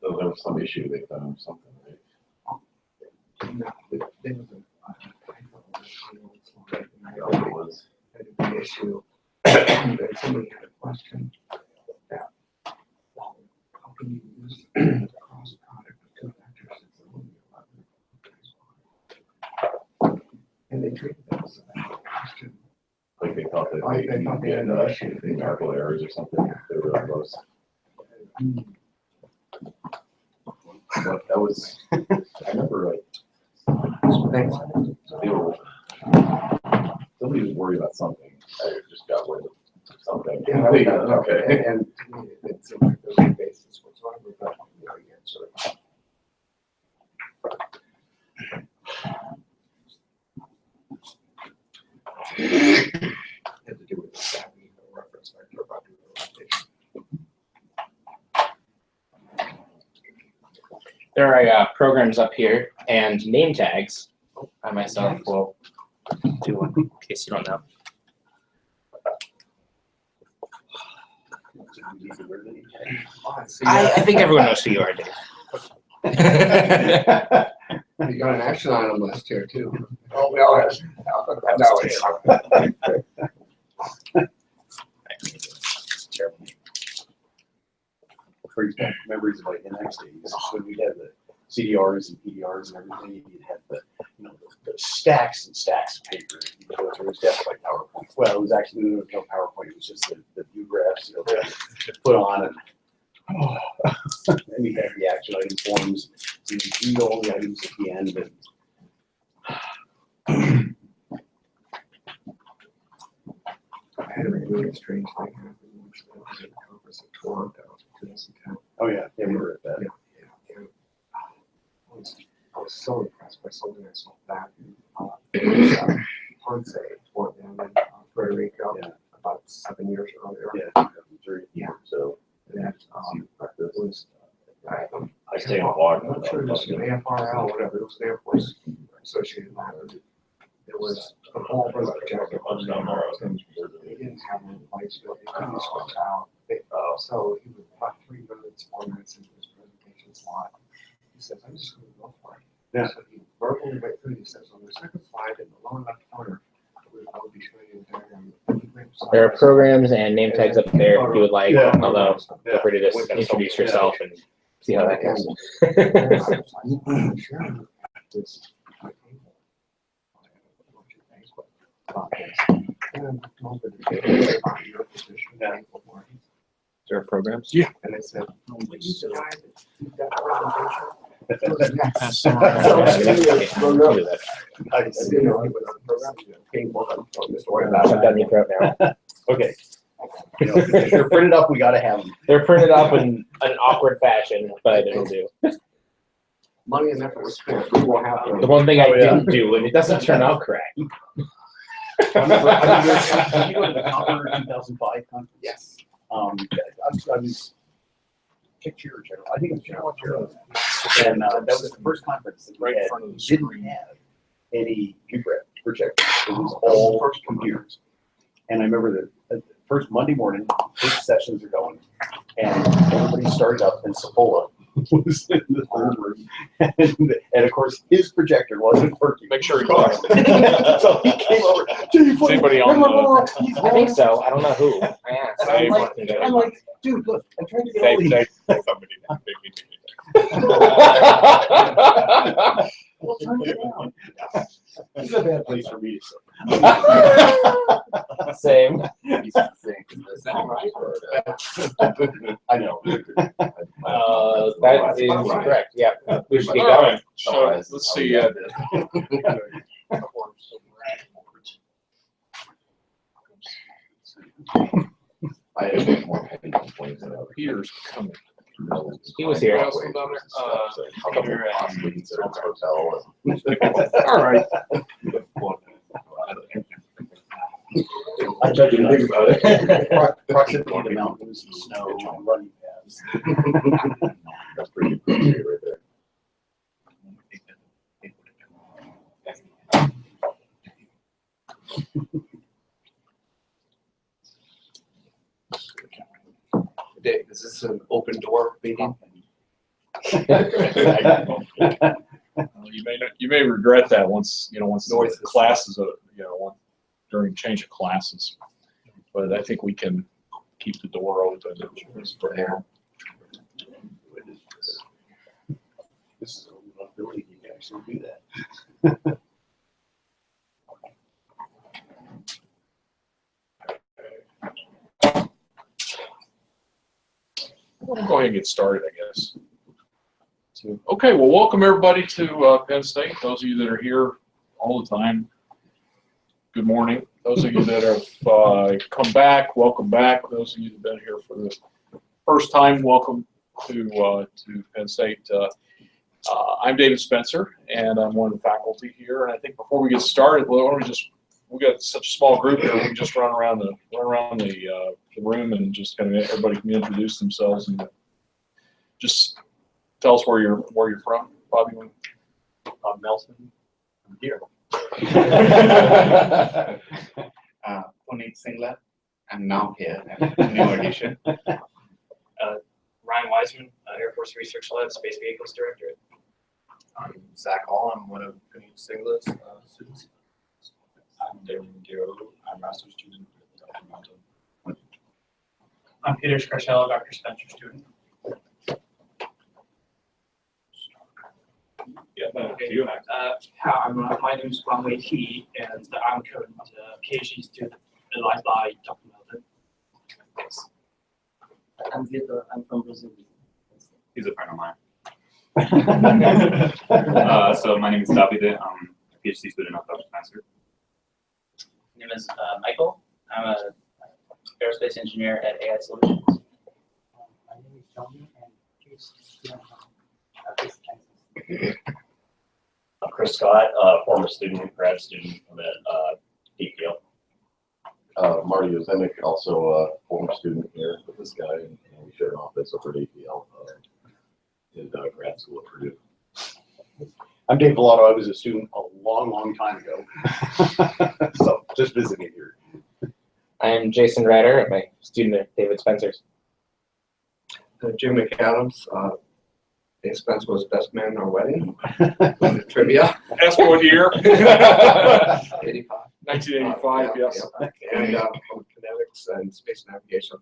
So there was some issue, they found something, right? It was the issue. That somebody had a question that, well, how can you use the cross product of two vectors if they're only 11? And they treated that as a question. like they thought that They thought they had an issue. numerical errors or something. They were really close. But that was, I remember like, they were, somebody was worried about something. I just got worried about something. Yeah, Okay. And it's a regular basis whatsoever, but you know, you answer it. Had to do with the savvy reference vector about the rotation. There are programs up here and name tags. I myself will do one in case you don't know. I think everyone knows who you are, Dave. You got an action item list here too. Oh, no, it's Terrible. Brings back memories of like the next days when we had the CDRs and PDRs and everything. You'd have the, you know, the stacks and stacks of paper. You know, it was just like PowerPoint. Well, it was actually no PowerPoint. It was just the view graphs, you know, to put on and and we had the action item forms. So you read all the items at the end. And I had a really strange thing happen once I was at a conference in Toronto in 2010. oh yeah, yeah, we were at that. Yeah. I was so impressed by something I saw back in Ponce, for them in Puerto Rico, Yeah. about 7 years earlier. Yeah, Yeah. So That was, I stayed on water. I'm not sure it was an AFRL, whatever, it was an Air Force Associated Matter. There was a whole bunch of projector on there. They didn't have any lights, they couldn't switch out. So he was about 3 minutes, 4 minutes into his presentation slot. He says, I'm just going to go for it. Yeah. So he verbally went through, he says, on the second slide in the lower left corner, I will be showing you the diagram. There are programs and name tags up there if you would like, Yeah. although Yeah. feel free to just introduce yourself and see how that goes. There are programs? Yeah. And I said, "Would you guys do that presentation?" Pass So, around. you know, he went on the program, came on this way. I've done your throat now. Okay. You know, if they're printed up, we gotta have them. They're printed up in an awkward fashion, but it'll do. Money and effort was spent, we will have. The one thing I Oh, yeah. didn't do, and it doesn't turn out correct. I remember, did you go to the Conqueror 2005 conference? Yes. I was picture or general, I think it was general. And that was the first conference that we Right in had, front of the didn't screen. have any projector. It was all computers. And I remember the first Monday morning, first sessions are going, and everybody started up, and Sapola was in the third room. And of course, his projector wasn't working. Make sure he talks. So he came over. "Dude, Is anybody on the- I think so. I don't know who. I asked. Dave, I'm like, dude, look, I'm trying to get all Dave, these. Dave, somebody did big meeting. Well, turn it down. This is a bad place for me to sit. Same. Is that right? I know. That is correct. Yeah, we should get All going. right, so let's see. I had more heavy complaints than others. Peter's coming. He was here. Else down there? Peter and- Hotel. All right. I didn't think about it. Proximity to mountains, snow, running paths. That's pretty appropriate right there. Dave, is this an open door meeting? You may regret that once North the is- classes are, during change of classes. But I think we can keep the door open for now. This is a ability you can actually do that. We'll go ahead and get started, I guess. Okay, well, welcome everybody to Penn State. Those of you that are here all the time, good morning. Those of you that have come back, welcome back. Those of you that have been here for the first time, welcome to Penn State. I'm David Spencer, and I'm one of the faculty here. And I think before we get started, we got such a small group here. We can just run around the room and just kind of everybody can introduce themselves and just tell us where you're from. Bobby, I'm Nelson. I'm here. Puneet Singla. I'm now here. New addition. Ryan Wiseman, Air Force Research Lab, Space Vehicles Director. I'm Zach Hall. I'm one of Puneet Singla's students. I'm David Giro. I'm a master's student at Dr. Mountain. I'm Peter Scarcello, Dr. Spencer student. yeah, Okay. Hi, my name is Guangwei He, and I'm current PhD student advised by Dr. Melton. I'm Vitor. I'm from Brazil. He's a friend of mine. So my name is Davide. I'm a PhD student of Dr. Spencer. My name is Michael. I'm an aerospace engineer at AI Solutions. My name is Johnny, and PhD student of Space Sciences. I'm Chris Scott, former student, grad student at DPL. Marty Ozemic, also a former student here with this guy, and we share an office over at APL in grad school at Purdue. I'm Dave Villotto. I was a student a long, long time ago. So just visiting here. I'm Jason Reiter. I'm a student at David Spencer's. Jim McAdams. Dave Spencer was best man in our wedding. Trivia. Ask what year? 85. 1985, yes. And from kinetics and space navigation.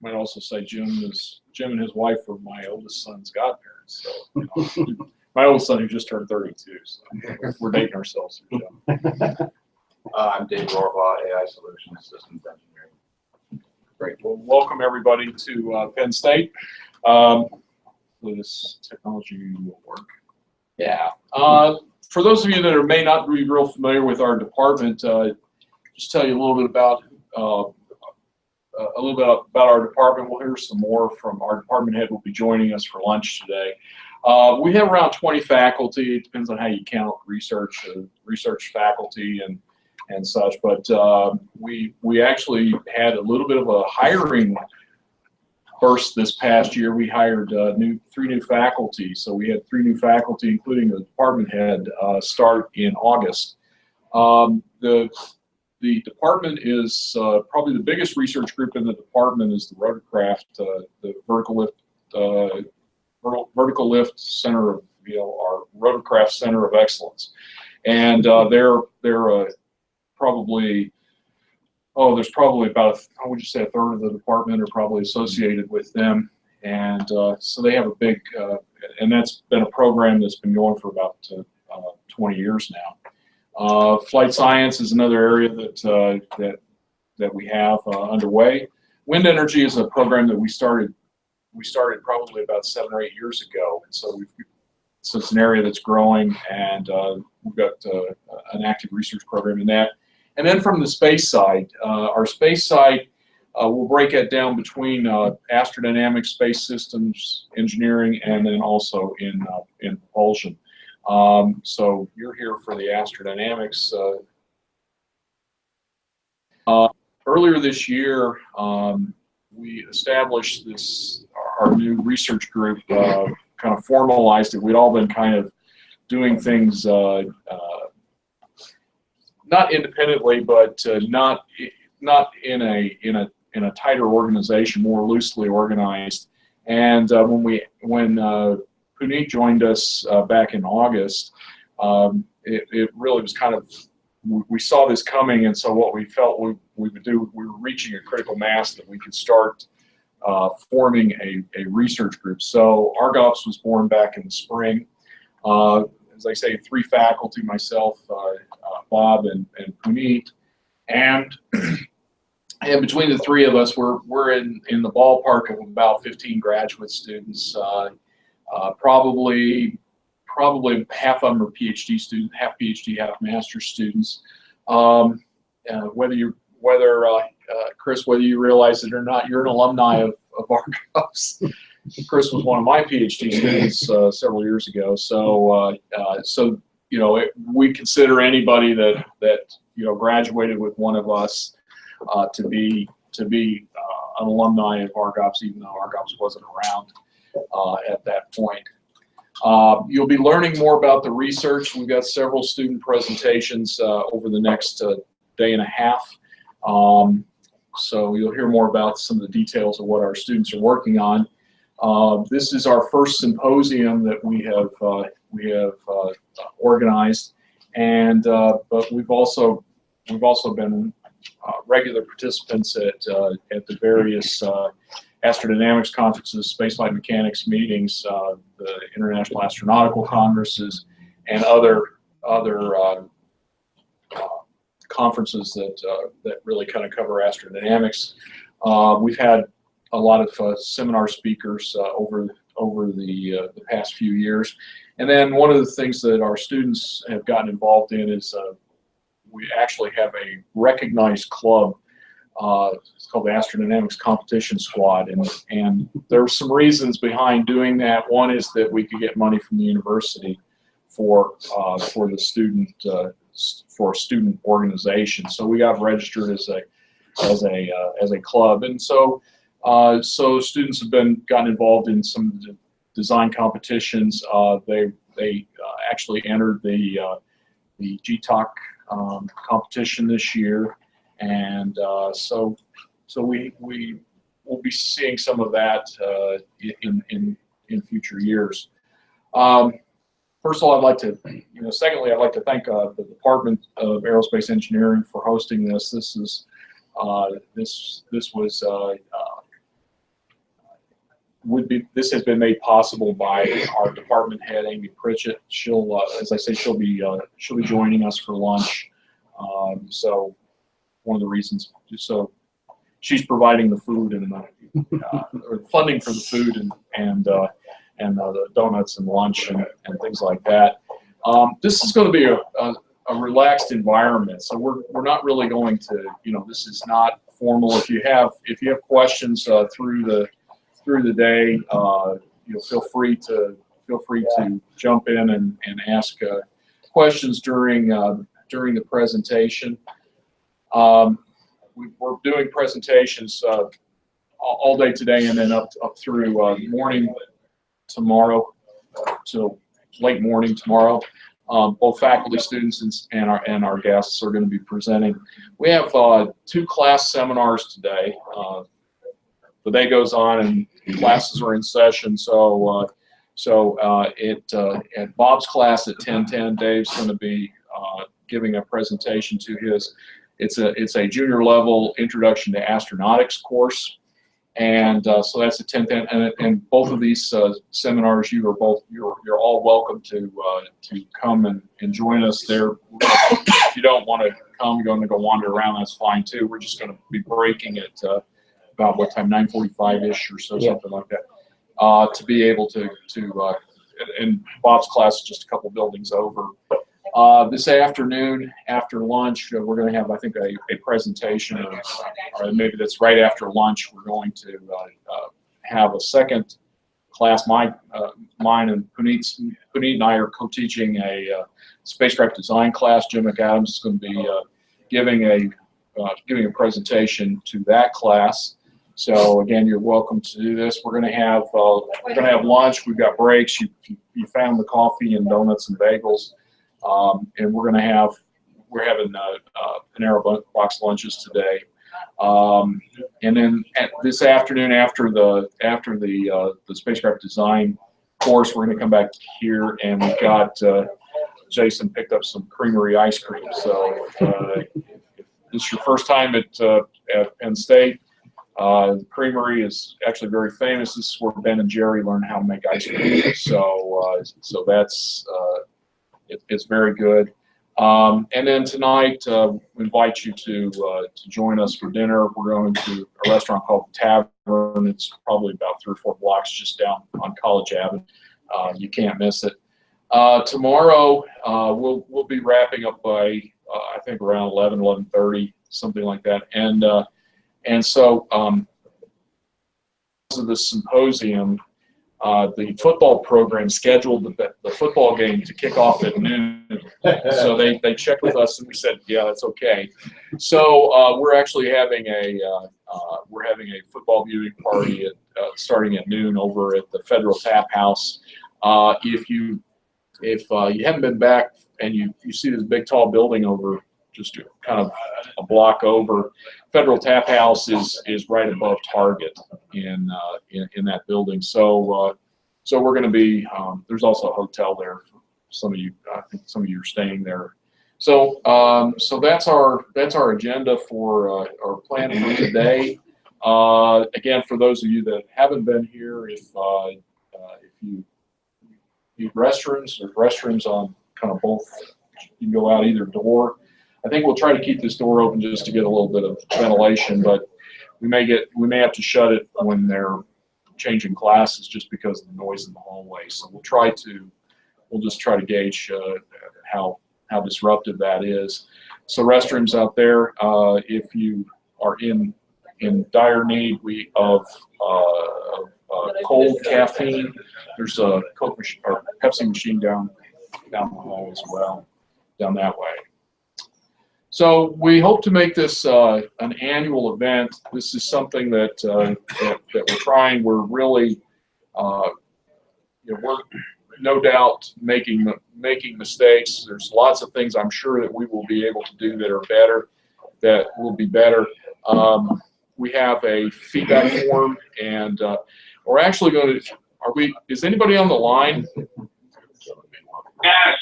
Might also say Jim and his wife were my oldest son's godparents. So my oldest son who just turned 32. So we're dating ourselves here, Jim. I'm Dave Rohrbaugh, AI Solutions Systems Engineering. Great. Well, welcome everybody to Penn State. This technology will work. Yeah. For those of you that may not be real familiar with our department, just tell you a little bit about our department. We'll hear some more from our department head. Will be joining us for lunch today. We have around 20 faculty. It depends on how you count research faculty and such. But we actually had a little bit of a hiring burst this past year. We hired three new faculty. So we had 3 new faculty, including the department head, start in August. The department is probably the biggest research group in the department is the Rotorcraft, the vertical lift center of our Rotorcraft Center of Excellence, and they're probably. Oh, there's probably about, I would just say, a third of the department are probably associated with them. And so they have a big, and that's been a program that's been going for about 20 years now. Flight science is another area that we have underway. Wind energy is a program that we started probably about 7 or 8 years ago. And so it's an area that's growing, and we've got an active research program in that. And then from the space side, our space side, we'll break it down between astrodynamics, space systems engineering, and then also in propulsion. So you're here for the astrodynamics. Earlier this year, we established our new research group kind of formalized it. We'd all been kind of doing things not independently, but not in a tighter organization, more loosely organized. And when Puneet joined us back in August, it really was kind of, we saw this coming, and so what we felt we would do, we were reaching a critical mass that we could start forming a research group. So ARGoPS was born back in the spring. As I say, 3 faculty, myself, Bob, and Puneet, and between the 3 of us, we're in the ballpark of about 15 graduate students. Probably half of them are PhD students, half PhD, half master's students. Chris, whether you realize it or not, you're an alumni of ARGoPS. Chris was one of my PhD students several years ago. So, you know, we consider anybody that you know graduated with one of us to be an alumni of ARGoPS, even though ARGoPS wasn't around at that point. You'll be learning more about the research. We've got several student presentations over the next day and a half. So you'll hear more about some of the details of what our students are working on. This is our first symposium that we have organized, and but we've also been regular participants at the various Astrodynamics conferences, spaceflight mechanics meetings, the International Astronautical Congresses, and other conferences that really kind of cover astrodynamics. We've had a lot of seminar speakers over the past few years, and then one of the things that our students have gotten involved in is we actually have a recognized club. It's called the Astrodynamics Competition Squad, and there are some reasons behind doing that. One is that we could get money from the university for the student for a student organization. So we got registered as a club, and so students have gotten involved in some of the design competitions. They actually entered the GTOC competition this year. And so we will be seeing some of that in future years. First of all, I'd like to, secondly, I'd like to thank the Department of Aerospace Engineering for hosting this. This is this has been made possible by our department head, Amy Pritchett. She'll, as I say, she'll be joining us for lunch. So one of the reasons, so she's providing the food and or funding for the food and the donuts and lunch and things like that. This is going to be a relaxed environment, so we're not really going to, this is not formal. If you have questions through the day, feel free to jump in and ask questions during the presentation. We're doing presentations all day today and then up through morning tomorrow till late morning tomorrow. Both faculty, students, and our guests are going to be presenting. We have 2 class seminars today. The day goes on and classes are in session. So at Bob's class at 10:10, Dave's going to be giving a presentation to his. It's a junior level introduction to astronautics course, and so that's at 10:10. And both of these seminars, you're all welcome to come and join us there. If you don't want to come, you're going to go wander around. That's fine too. We're just going to be breaking at about what time, 9:45-ish or so, something like that, to be able to and Bob's class is just a couple buildings over. This afternoon, after lunch, we're going to have, I think, a presentation, or maybe that's right after lunch. We're going to have a second class. Mine and Puneet and I are co-teaching a spacecraft design class. Jim McAdams is going to be giving a presentation to that class. So again, you're welcome to do this. We're going to have lunch. We've got breaks. You found the coffee and donuts and bagels, and we're having Panera box lunches today. And then this afternoon, after the spacecraft design course, we're going to come back here, and we've got Jason picked up some creamery ice cream. So if this is your first time at Penn State, the creamery is actually very famous. This is where Ben and Jerry learned how to make ice cream. So that's it's very good. And then tonight, we invite you to join us for dinner. We're going to a restaurant called the Tavern. It's probably about 3 or 4 blocks just down on College Avenue. You can't miss it. Tomorrow, we'll be wrapping up by I think around 11:30, something like that. And so because of the symposium, the football program scheduled the football game to kick off at noon. So they checked with us, and we said, yeah, that's okay. So we're actually having a football viewing party starting at noon over at the Federal Tap House. If you haven't been back and you see this big tall building over just kind of a block over, Federal Tap House is right above Target in that building. So we're going to be there's also a hotel there for some of you. I think some of you are staying there. So that's our agenda for our plan for today. Again, for those of you that haven't been here, if you need restrooms, there's restrooms on kind of both. You can go out either door. I think we'll try to keep this door open just to get a little bit of ventilation, but we may have to shut it when they're changing classes just because of the noise in the hallway. So we'll just try to gauge how disruptive that is. So restrooms out there. If you are in dire need of cold caffeine, there's a Coke machine or Pepsi machine down the hall as well, down that way. So we hope to make this an annual event. This is something that we're trying. We're really, we're no doubt making mistakes. There's lots of things I'm sure that we will be able to do that are better, that will be better. We have a feedback form, and we're actually going to. Is anybody on the line? Yes.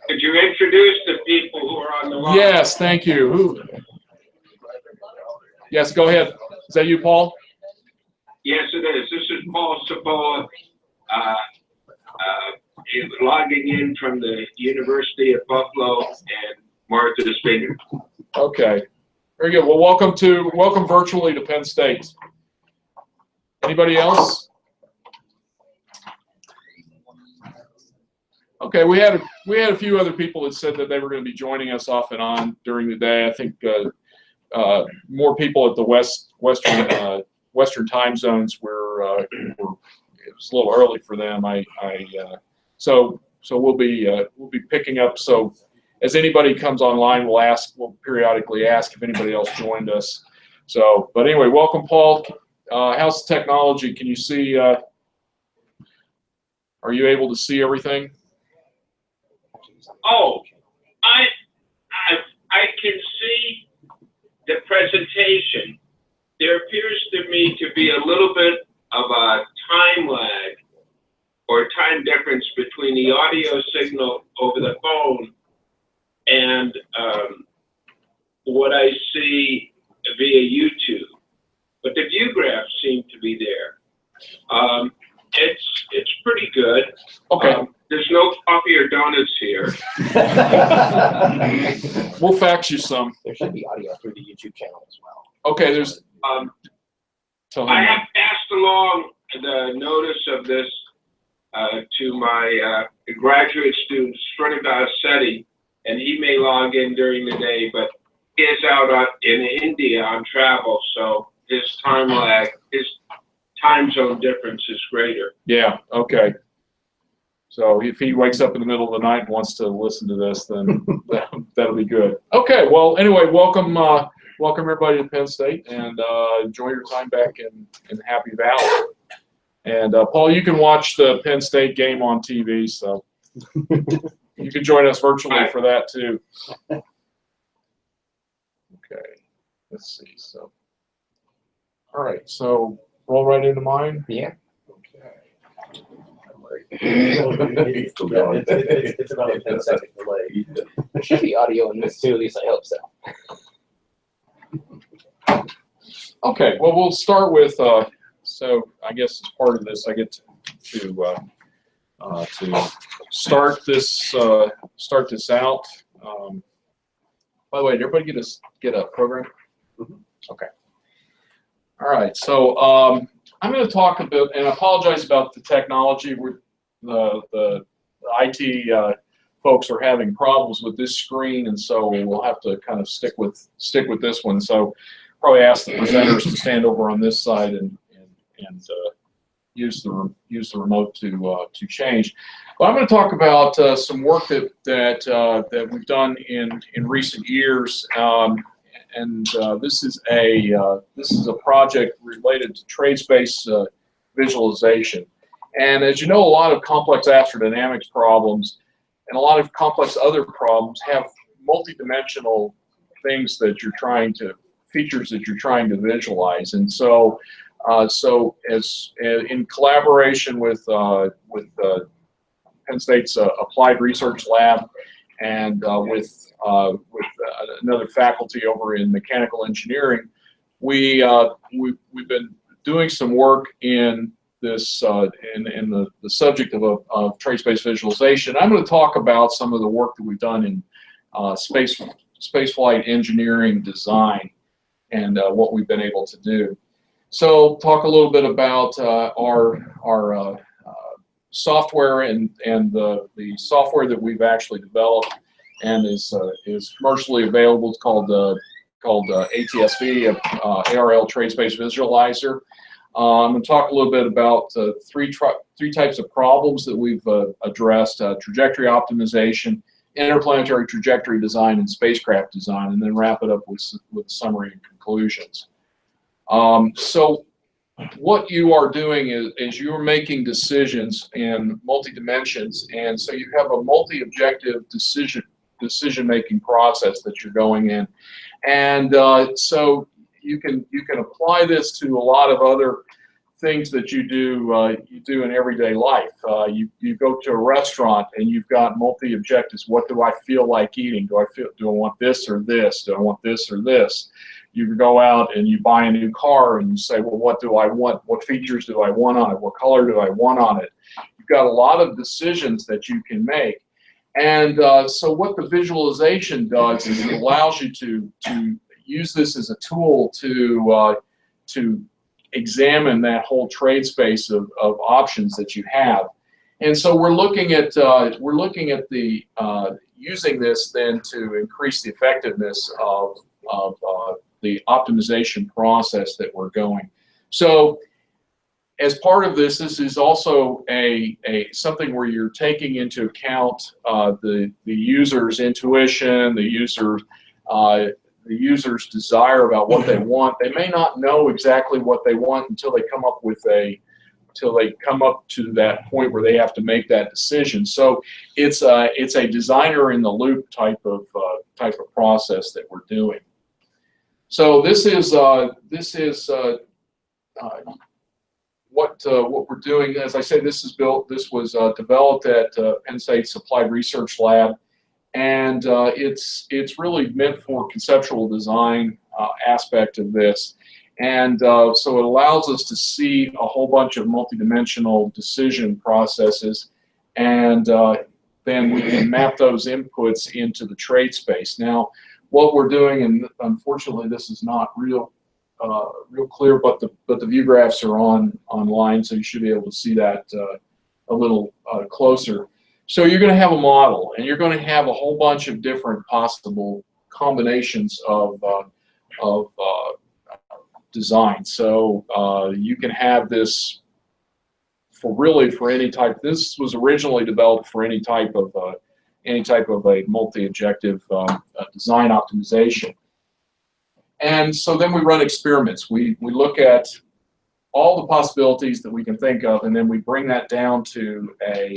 Could you introduce the people who are on the line? Yes, thank you. Who? Yes, go ahead. Is that you, Paul? Yes, it is. This is Paul Saboa, logging in from the University of Buffalo and Martha's Vineyard. Okay, very good. Well, welcome virtually to Penn State. Anybody else? Okay, we had a few other people that said that they were going to be joining us off and on during the day. I think more people at the western time zones were it was a little early for them. So we'll be picking up. So as anybody comes online, we'll periodically ask if anybody else joined us. So, but anyway, welcome, Paul. How's the technology? Can you see? Are you able to see everything? Oh, I can see the presentation. There appears to me to be a little bit of a time lag or time difference between the audio signal over the phone and what I see via YouTube. But the view graphs seem to be there. It's pretty good. Okay. There's no coffee or donuts here. We'll fax you some. There should be audio through the YouTube channel as well. Okay, there's. I have passed along the notice of this to my graduate student, Srinivas Sethi, and he may log in during the day, but he is out in India on travel, so his time zone difference is greater. Yeah, okay. So if he wakes up in the middle of the night and wants to listen to this, then that'll be good. Okay, well, anyway, welcome welcome everybody to Penn State, and enjoy your time back in Happy Valley. And Paul, you can watch the Penn State game on TV, so you can join us virtually for that too. Okay, let's see. So, all right, so roll right into mine. Yeah. It's about a 10-second delay. There should be audio in this too, at least I hope so. Okay, well, we'll start with, so I guess as part of this, I get to start this out. By the way, did everybody get a program? Okay. All right, so I'm going to talk a bit, and I apologize about the technology. The IT folks are having problems with this screen, and so we'll have to kind of stick with this one. So probably ask the presenters to stand over on this side and use the remote to change. But I'm going to talk about some work that we've done in recent years. And this is a project related to trade space visualization. And as you know, a lot of complex astrodynamics problems and a lot of complex other problems have multidimensional things that you're trying to features that you're trying to visualize. And so as in collaboration with Penn State's Applied Research Lab and with another faculty over in mechanical engineering, we've been doing some work in this in the subject of trade space visualization. I'm going to talk about some of the work that we've done in spaceflight engineering design and what we've been able to do. So talk a little bit about our software and the software that we've actually developed and is commercially available. It's called ATSV, ARL Trade Space Visualizer. I'm going to talk a little bit about three types of problems that we've addressed: trajectory optimization, interplanetary trajectory design, and spacecraft design, and then wrap it up with summary and conclusions. So what you are doing is you're making decisions in multi-dimensions, and so you have a multi-objective decision-making process that you're going in. And so you can apply this to a lot of other things that you do in everyday life. You go to a restaurant and you've got multi-objectives. What do I feel like eating? Do I want this or this? Do I want this or this? You can go out and you buy a new car and you say, well, what do I want? What features do I want on it? What color do I want on it? You've got a lot of decisions that you can make. And so what the visualization does is it allows you to use this as a tool to examine that whole trade space of options that you have. And so we're looking at the using this then to increase the effectiveness of the optimization process that we're going. So as part of this is also something where you're taking into account the user's intuition, the user's desire about what they want. They may not know exactly what they want until they come up to that point where they have to make that decision. So it's a designer in the loop type of process that we're doing. So this is what we're doing. As I say, this was developed at Penn State's Applied Research Lab, and it's really meant for conceptual design aspect of this. And so it allows us to see a whole bunch of multidimensional decision processes, and then we can map those inputs into the trade space. Now, what we're doing, and unfortunately this is not real clear, but the view graphs are online, so you should be able to see that a little closer. So you're going to have a model, and you're going to have a whole bunch of different possible combinations of design. So you can have this for any type. This was originally developed for any type of a multi-objective design optimization. And so then we run experiments. We look at all the possibilities that we can think of, and then we bring that down to we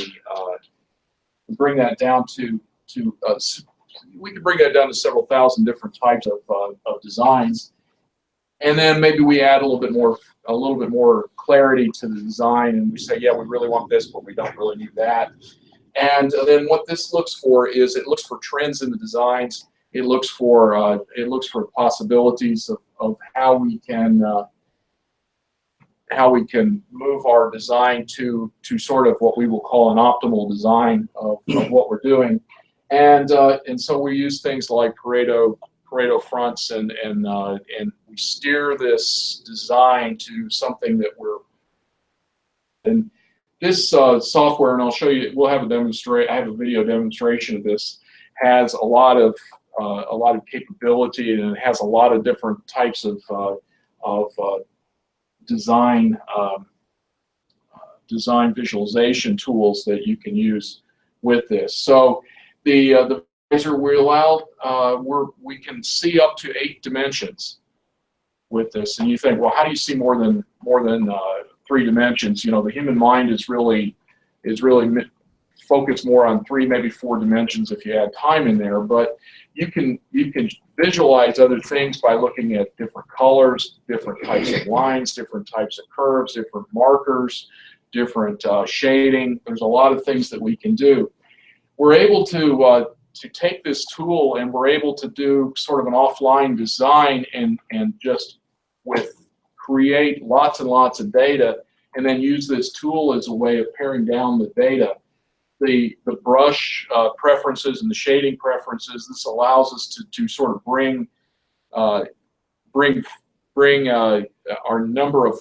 can bring that down to several thousand different types of designs, and then maybe we add a little bit more clarity to the design, and we say, yeah, we really want this, but we don't really need that. And then what this looks for is it looks for trends in the designs. It looks for possibilities of how we can move our design to sort of what we will call an optimal design of what we're doing. And so we use things like Pareto fronts, and we steer this design to something that we're. And this software, and I'll show you. We'll have I have a video demonstration of this. Has a lot of capability, and it has a lot of different types of design visualization tools that you can use with this. So the visualizer we can see up to 8 dimensions with this, and you think, well, how do you see more than 3 dimensions? You know, the human mind is really focused more on 3, maybe 4 dimensions if you add time in there. But you can visualize other things by looking at different colors, different types of lines, different types of curves, different markers, different shading. There's a lot of things that we can do. We're able to take this tool, and we're able to do sort of an offline design and just create lots and lots of data, and then use this tool as a way of paring down the data. The brush preferences and the shading preferences, this allows us to sort of bring our number of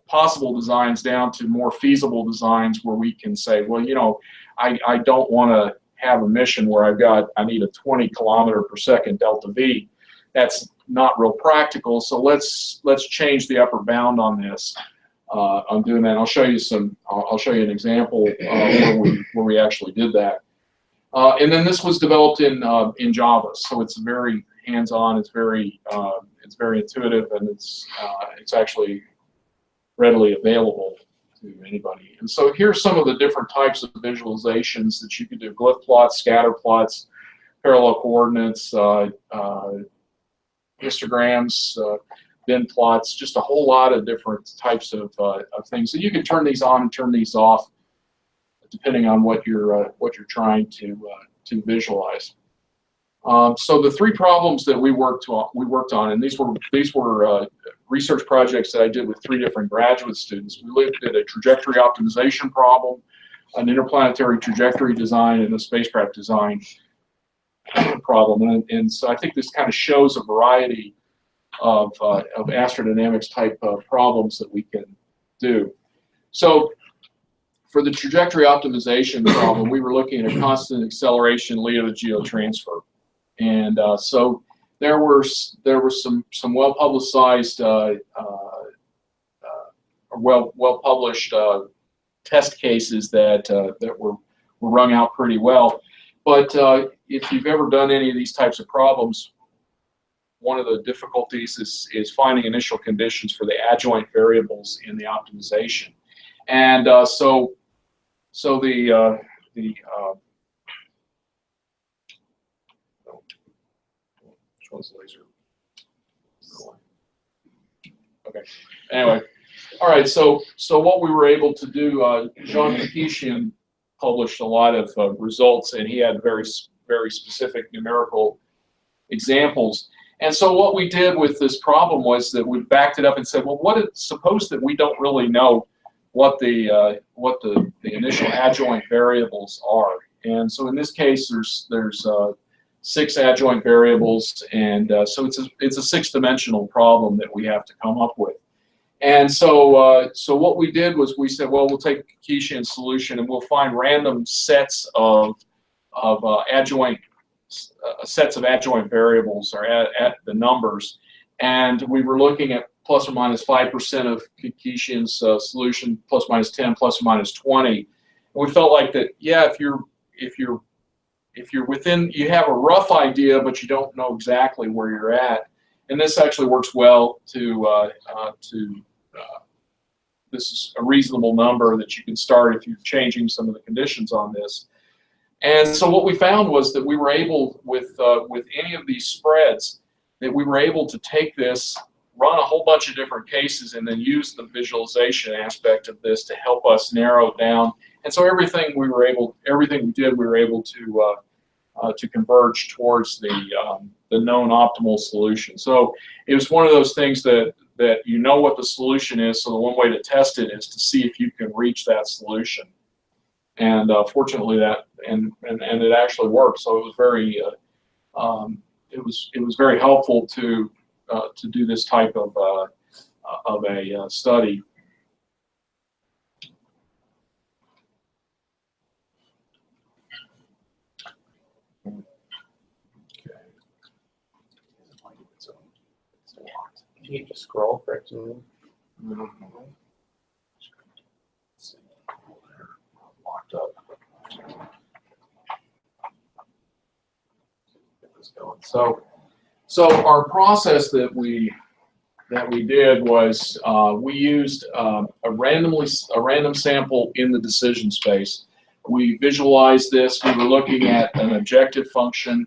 possible designs down to more feasible designs, where we can say, well, you know, I don't want to have a mission where I need a 20 km/s delta V. That's not real practical. So let's change the upper bound on this. I'm doing that. I'll show you an example where we actually did that. And then this was developed in Java, so it's very hands-on. It's very intuitive, and it's actually readily available to anybody. And so here's some of the different types of visualizations that you can do: glyph plots, scatter plots, parallel coordinates, histograms, bin plots, just a whole lot of different types of things. So you can turn these on and turn these off depending on what you're trying to visualize. So the 3 problems that we worked on, and these were research projects that I did with 3 different graduate students. We looked at a trajectory optimization problem, an interplanetary trajectory design, and a spacecraft design problem. And so I think this kind of shows a variety of astrodynamics type problems that we can do. So for the trajectory optimization problem, we were looking at a constant acceleration LEO to geotransfer. And so there were some well-publicized, well-published test cases that were wrung out pretty well. But if you've ever done any of these types of problems, one of the difficulties is finding initial conditions for the adjoint variables in the optimization. And so the which one's the laser? Okay. Anyway, all right. So what we were able to do, Jean Kakishian published a lot of results, and he had very specific numerical examples. And so what we did with this problem was that we backed it up and said, well, suppose that we don't really know what the initial adjoint variables are. And so in this case, there's 6 adjoint variables, and so it's a 6-dimensional problem that we have to come up with. And so what we did was we said, well, we'll take a Kakishian solution and we'll find random sets of adjoint variables, or at the numbers, and we were looking at plus or minus 5% of Kakishian's solution, plus or minus 10, plus or minus 20. And we felt like that, yeah, if you're within, you have a rough idea, but you don't know exactly where you're at. and this actually works well this is a reasonable number that you can start if you're changing some of the conditions on this. And so what we found was that we were able, with any of these spreads, that we were able to take this, run a whole bunch of different cases, and then use the visualization aspect of this to help us narrow down. And so everything we did, we were able to converge towards the known optimal solution. So it was one of those things that you know what the solution is, so the one way to test it is to see if you can reach that solution. And fortunately, and it actually worked. So it was very it was very helpful to do this type of a study. Can you just scroll for it to Locked up. Get this going. So our process that we did was we used a random sample in the decision space. We visualized this. We were looking at an objective function,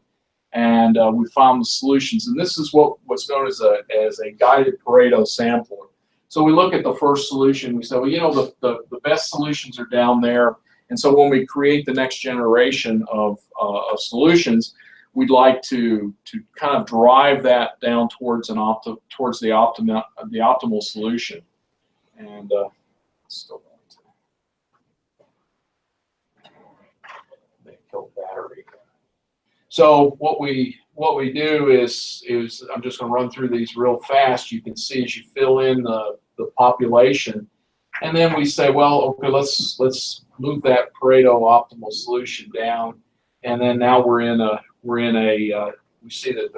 and we found the solutions. And this is what's known as a guided Pareto sampler. So we look at the first solution. We say, well, you know, the best solutions are down there. And so when we create the next generation of solutions, we'd like to kind of drive that down towards the optimal solution. And still going to make kill battery. So what we do is I'm just going to run through these real fast. You can see as you fill in the population, and then we say, well, okay, let's move that Pareto optimal solution down, and then now we see that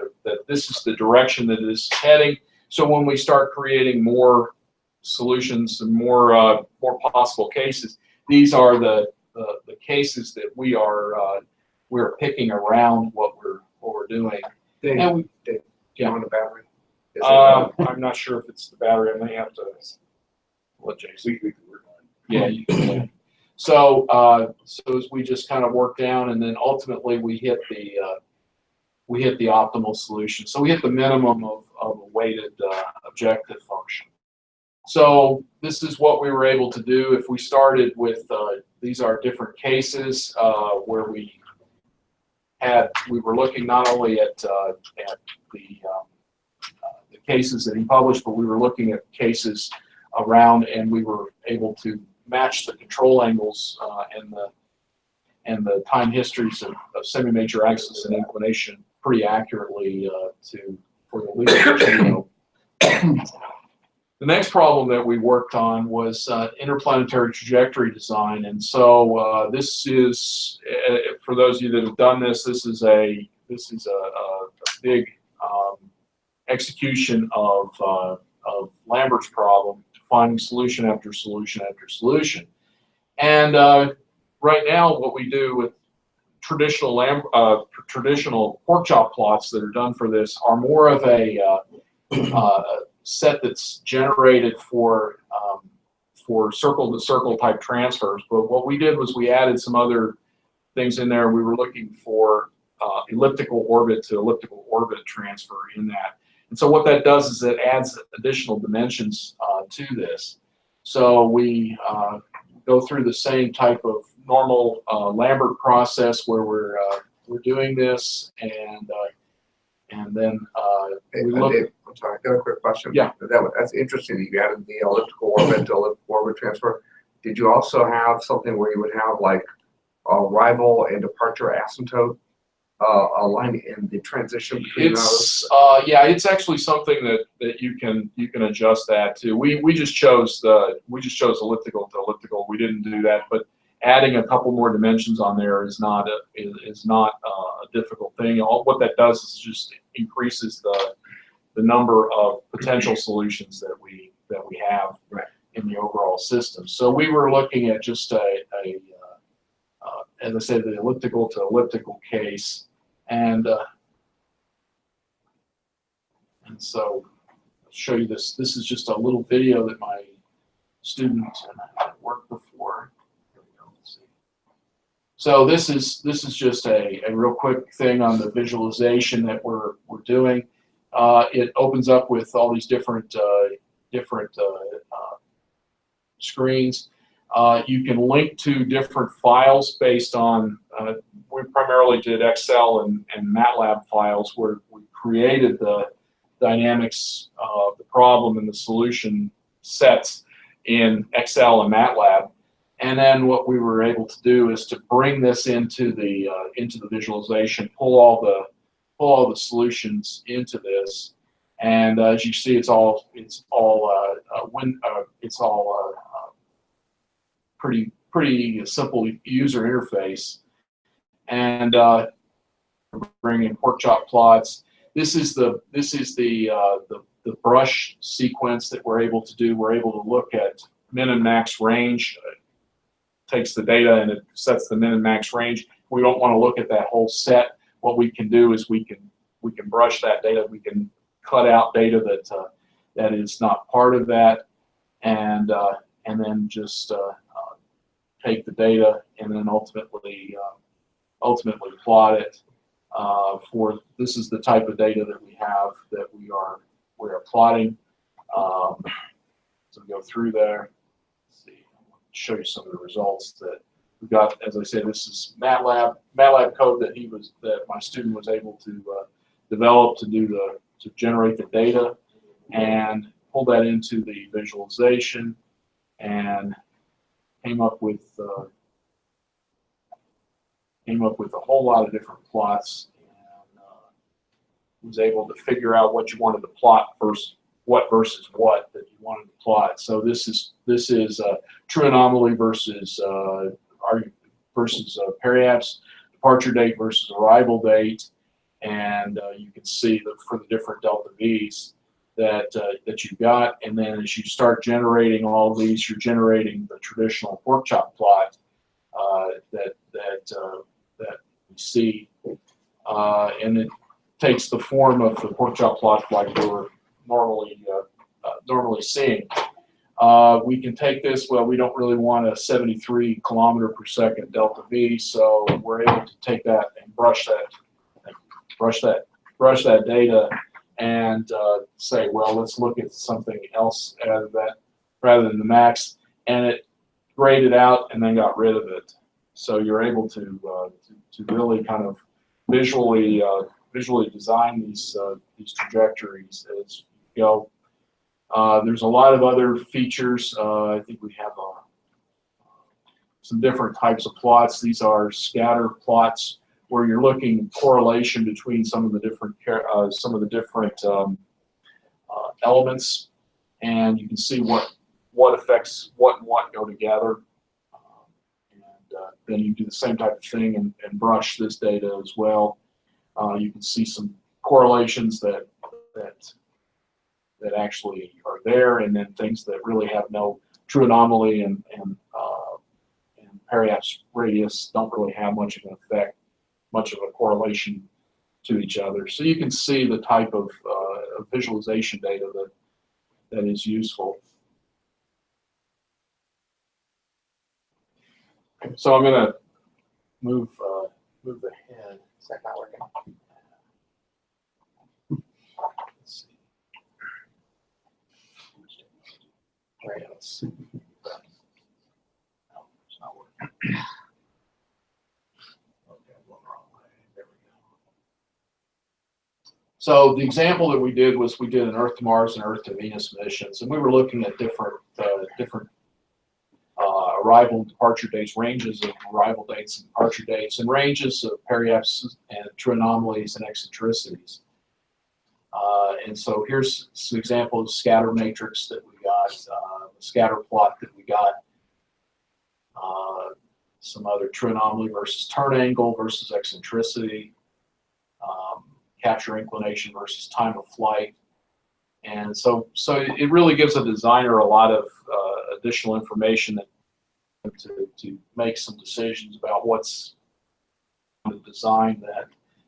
this is the direction that it is heading. So when we start creating more solutions and more possible cases, these are the cases that we're picking around what we're doing. And we, On the battery. I'm not sure if it's the battery. I may have to let Jason. Yeah, you can. So as we just kind of work down, and then ultimately we hit the optimal solution. So we hit the minimum of a weighted objective function. So this is what we were able to do. If we started with these are different cases where we were looking not only at the cases that he published, but we were looking at cases around, and we were able to match the control angles and the time histories of semi-major axis and inclination pretty accurately for the leader. The next problem that we worked on was interplanetary trajectory design, and so this is for those of you that have done this. This is a big execution of Lambert's problem, finding solution after solution after solution. And right now, what we do with traditional pork chop plots that are done for this are more of a set that's generated for circle-to-circle type transfers. But what we did was we added some other things in there. We were looking for elliptical orbit to elliptical orbit transfer in that. And so what that does is it adds additional dimensions to this. So we go through the same type of normal Lambert process where we're doing this, and then we look. Dave, I'm sorry, I got a quick question. Yeah. That's interesting that you added the elliptical orbit to elliptical orbit transfer. Did you also have something where you would have like arrival and departure asymptote aligned in the transition between those? Yeah, it's actually something that you can adjust that to. We just chose elliptical to elliptical. We didn't do that, but adding a couple more dimensions on there is not a difficult thing. What that does is just increases the number of potential solutions that we have in the overall system. So we were looking at just as I said, the elliptical to elliptical case, and And so I'll show you this. This is just a little video that my student and I had worked before. Here we go. Let's see. So this is just a real quick thing on the visualization that we're doing. It opens up with all these different screens. You can link to different files based on, we primarily did Excel and MATLAB files where we created the dynamics of the problem and the solution sets in Excel and MATLAB. And then what we were able to do is to bring this into the visualization, pull all the solutions into this. And as you see, it's all pretty simple user interface. And bringing pork chop plots. This is the brush sequence that we're able to do. We're able to look at min and max range. Takes the data and it sets the min and max range. We don't want to look at that whole set. What we can do is we can brush that data. We can cut out data that is not part of that, and then just take the data and then ultimately plot it. For this is the type of data that we have that we are plotting. So we go through there. Let's see, I'll show you some of the results that we got. As I said, this is MATLAB code that my student was able to develop to generate the data and pull that into the visualization, and came up with a whole lot of different plots, and was able to figure out what you wanted to plot versus what that you wanted to plot. So this is true anomaly versus periapse, departure date versus arrival date, and you can see that for the different delta V's that you've got. And then as you start generating all of these, you're generating the traditional pork chop plot that we see, and it takes the form of the pork chop plot like we're normally seeing. We can take this. Well, we don't really want a 73 kilometer per second delta V, so we're able to take that and brush that data and say, well, let's look at something else out of that rather than the max, and it graded out and then got rid of it. So you're able to really kind of visually design these trajectories as you go. There's a lot of other features. I think we have some different types of plots. These are scatter plots where you're looking correlation between some of the different elements, and you can see what affects what and what go together. Then you do the same type of thing and brush this data as well. You can see some correlations that actually are there, and then things that really have no true anomaly and periapse radius don't really have much of an effect, much of a correlation to each other. So you can see the type of visualization data that is useful. So I'm going to move ahead. Is that not working? Let's see. Right, let's see. No, it's not working. Okay, I'm going the wrong way. There we go. So the example that we did was we did an Earth to Mars and Earth to Venus missions, and we were looking at different arrival and departure dates, ranges of arrival dates and departure dates, and ranges of periapses and true anomalies and eccentricities. And so here's some example of scatter matrix that we got, scatter plot that we got, some other true anomaly versus turn angle versus eccentricity, capture inclination versus time of flight. And so it really gives a designer a lot of additional information to make some decisions about what's the design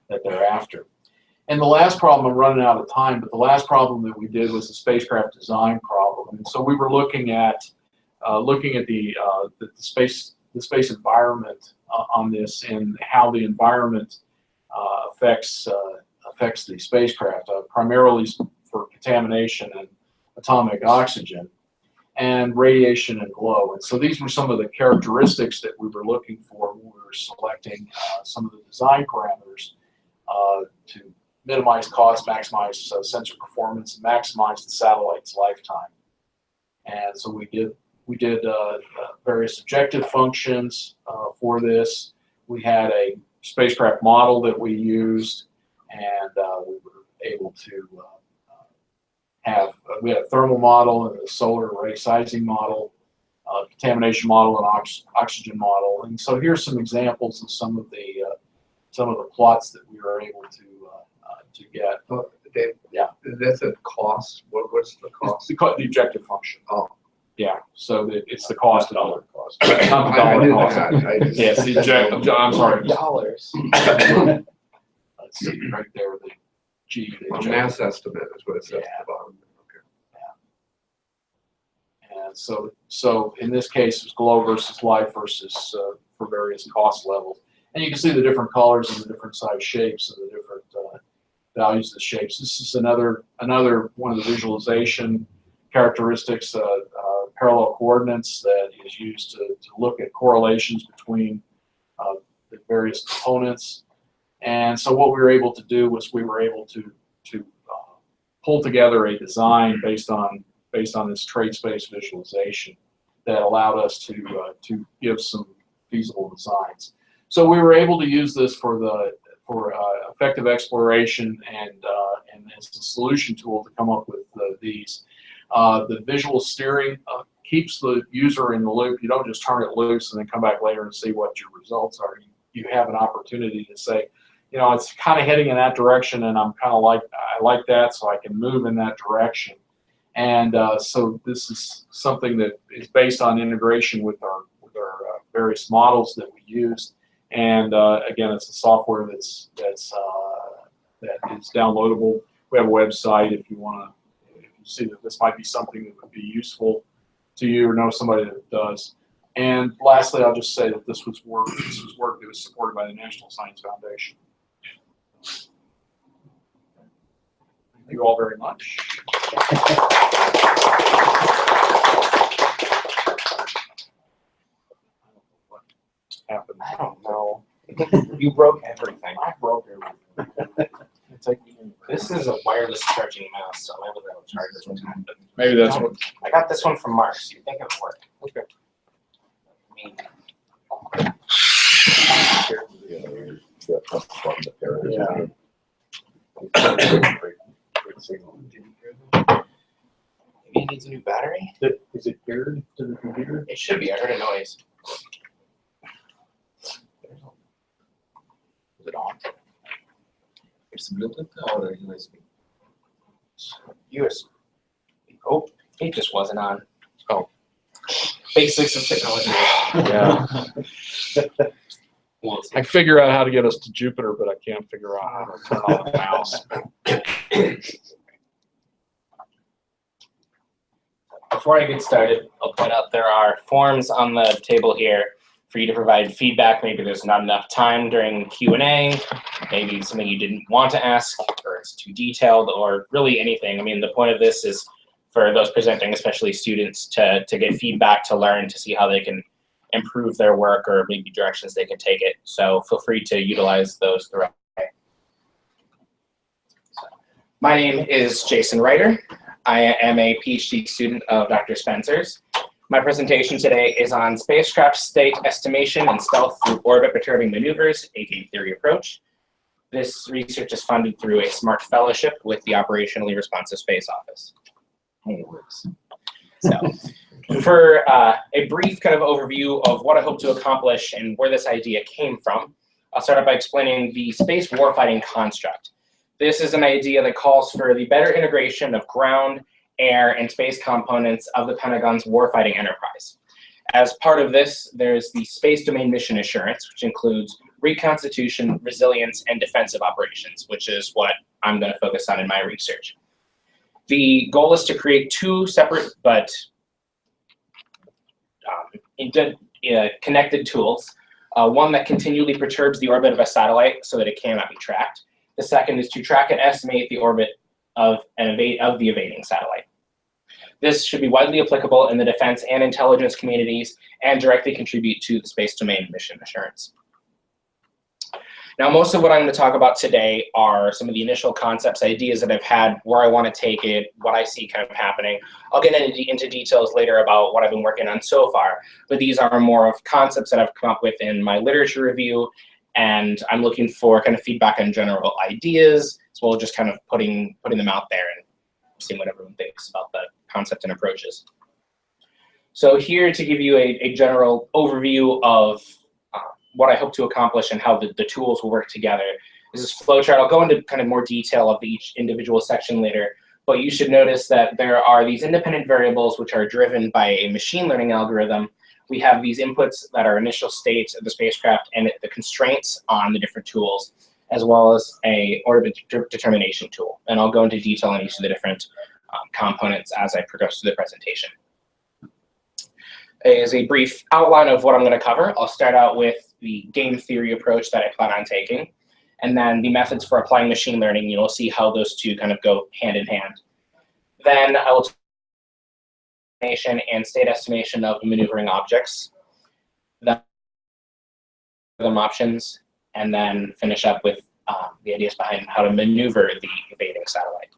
that they're after. And the last problem, I'm running out of time, but the last problem that we did was the spacecraft design problem. And so we were looking at the space environment on this, and how the environment affects the spacecraft, primarily for contamination and atomic oxygen, and radiation and glow. And so these were some of the characteristics that we were looking for when we were selecting some of the design parameters to minimize cost, maximize sensor performance, and maximize the satellite's lifetime. And so we did various objective functions for this. We had a spacecraft model that we used, and we were able to we had a thermal model and a solar array sizing model, contamination model, and oxygen model. And so here's some examples of some of the plots that we were able to get. Dave, yeah, that's a cost. What's the cost? The objective function. Oh. Yeah, so it's the cost of dollar cost. not the dollar cost. Yes, the objective. I'm sorry. Dollars. Let's see right there. The G. A mass estimate is what it says at the bottom. Okay. And so in this case, it's glow versus light versus for various cost levels. And you can see the different colors and the different size shapes and the different values of the shapes. This is another one of the visualization characteristics, parallel coordinates, that is used to look at correlations between the various components. And so what we were able to do was we were able to pull together a design based on this trade space visualization that allowed us to give some feasible designs. So we were able to use this for effective exploration and as a solution tool to come up with these. The visual steering keeps the user in the loop. You don't just turn it loose and then come back later and see what your results are. You have an opportunity to say, you know, it's kind of heading in that direction, and I like that, so I can move in that direction. And so this is something that is based on integration with our various models that we use. And again, it's a software that is downloadable. We have a website if you want to, if you see that this might be something that would be useful to you or know somebody that does. And lastly, I'll just say that this was work that was supported by the National Science Foundation. Thank you all very much. What happened? I don't know. You broke everything. I broke everything. This is a wireless charging mouse, so maybe that'll charge this one. Maybe that's what. I got this one from Mark, so you think it'll work. Okay. Yeah. Maybe it needs a new battery? Is it paired to the computer? It should be. I heard a noise. Is it on? It's Bluetooth or USB? USB. Oh, it just wasn't on. Oh. Basics of technology. Yeah. I figure out how to get us to Jupiter, but I can't figure out how to turn on the mouse. Before I get started, I'll point out there are forms on the table here for you to provide feedback. Maybe there's not enough time during Q&A, maybe something you didn't want to ask, or it's too detailed, or really anything. I mean, the point of this is for those presenting, especially students, to get feedback, to learn, to see how they can improve their work, or maybe directions they can take it. So feel free to utilize those throughout. My name is Jason Reiter. I am a PhD student of Dr. Spencer's. My presentation today is on spacecraft state estimation and stealth through orbit-perturbing maneuvers, aka theory approach. This research is funded through a SMART fellowship with the Operationally Responsive Space Office. Hey, it works. So, for a brief kind of overview of what I hope to accomplish and where this idea came from, I'll start out by explaining the space warfighting construct. This is an idea that calls for the better integration of ground, air, and space components of the Pentagon's warfighting enterprise. As part of this, there's the Space Domain Mission Assurance, which includes reconstitution, resilience, and defensive operations, which is what I'm going to focus on in my research. The goal is to create two separate but connected tools. One that continually perturbs the orbit of a satellite so that it cannot be tracked. The second is to track and estimate the orbit of the evading satellite. This should be widely applicable in the defense and intelligence communities and directly contribute to the space domain mission assurance. Now, most of what I'm going to talk about today are some of the initial concepts, ideas that I've had, where I want to take it, what I see kind of happening. I'll get into details later about what I've been working on so far, but these are more of concepts that I've come up with in my literature review, and I'm looking for kind of feedback on general ideas, as well as just kind of putting them out there and seeing what everyone thinks about the concept and approaches. So here to give you a general overview of what I hope to accomplish and how the tools will work together. This is flowchart. I'll go into kind of more detail of each individual section later, but you should notice that there are these independent variables which are driven by a machine learning algorithm. We have these inputs that are initial states of the spacecraft and the constraints on the different tools, as well as a orbit determination tool. And I'll go into detail on each of the different components as I progress through the presentation. As a brief outline of what I'm going to cover, I'll start out with the game theory approach that I plan on taking, and then the methods for applying machine learning. You'll see how those two kind of go hand in hand. Then I will talk about estimation and state estimation of maneuvering objects, then options, and then finish up with the ideas behind how to maneuver the evading satellite.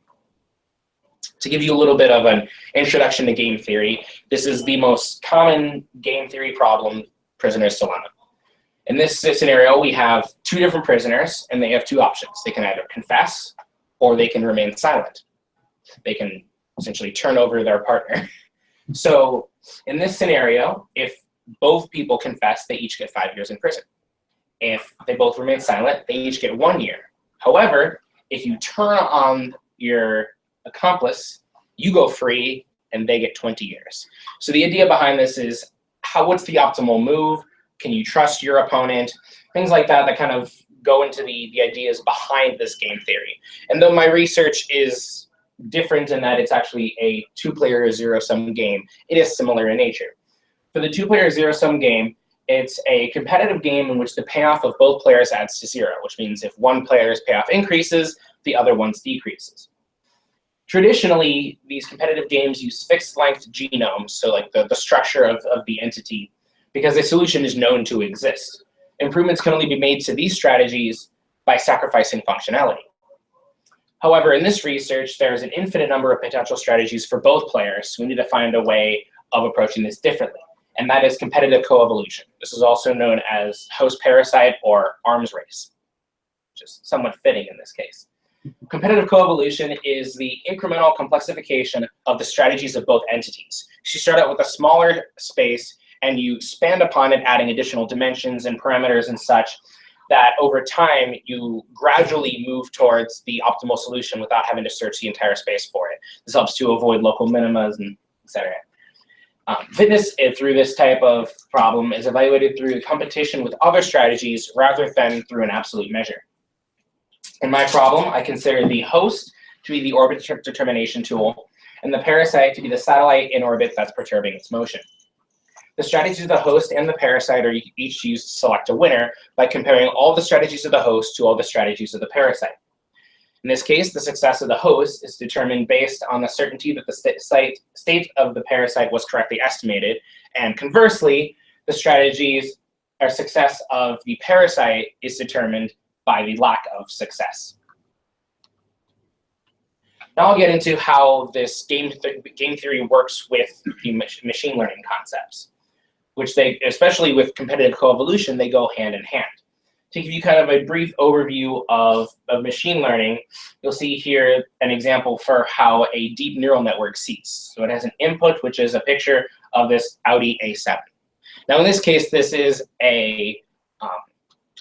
To give you a little bit of an introduction to game theory, this is the most common game theory problem, prisoner's dilemma. In this scenario, we have two different prisoners, and they have two options. They can either confess, or they can remain silent. They can essentially turn over their partner. So in this scenario, if both people confess, they each get 5 years in prison. If they both remain silent, they each get 1 year. However, if you turn on your accomplice, you go free and they get 20 years. So the idea behind this is what's the optimal move? Can you trust your opponent? Things like that that kind of go into the ideas behind this game theory. And though my research is different in that it's actually a two-player zero-sum game, it is similar in nature. For the two-player zero-sum game, it's a competitive game in which the payoff of both players adds to 0, which means if one player's payoff increases, the other one's decreases. Traditionally, these competitive games use fixed-length genomes, so like the structure of the entity, because a solution is known to exist. Improvements can only be made to these strategies by sacrificing functionality. However, in this research, there's an infinite number of potential strategies for both players, so we need to find a way of approaching this differently, and that is competitive coevolution. This is also known as host-parasite or arms race, which is somewhat fitting in this case. Competitive coevolution is the incremental complexification of the strategies of both entities. You start out with a smaller space, and you expand upon it, adding additional dimensions and parameters and such, that over time, you gradually move towards the optimal solution without having to search the entire space for it. This helps to avoid local minimas and et cetera. Fitness through this type of problem is evaluated through competition with other strategies rather than through an absolute measure. In my problem, I consider the host to be the orbit determination tool, and the parasite to be the satellite in orbit that's perturbing its motion. The strategies of the host and the parasite are each used to select a winner by comparing all the strategies of the host to all the strategies of the parasite. In this case, the success of the host is determined based on the certainty that the state of the parasite was correctly estimated, and conversely, the strategies or success of the parasite is determined by the lack of success. Now I'll get into how this game theory works with the machine learning concepts, which they, especially with competitive coevolution, they go hand in hand. To give you kind of a brief overview of machine learning, you'll see here an example for how a deep neural network sees. So it has an input, which is a picture of this Audi A7. Now in this case, this is a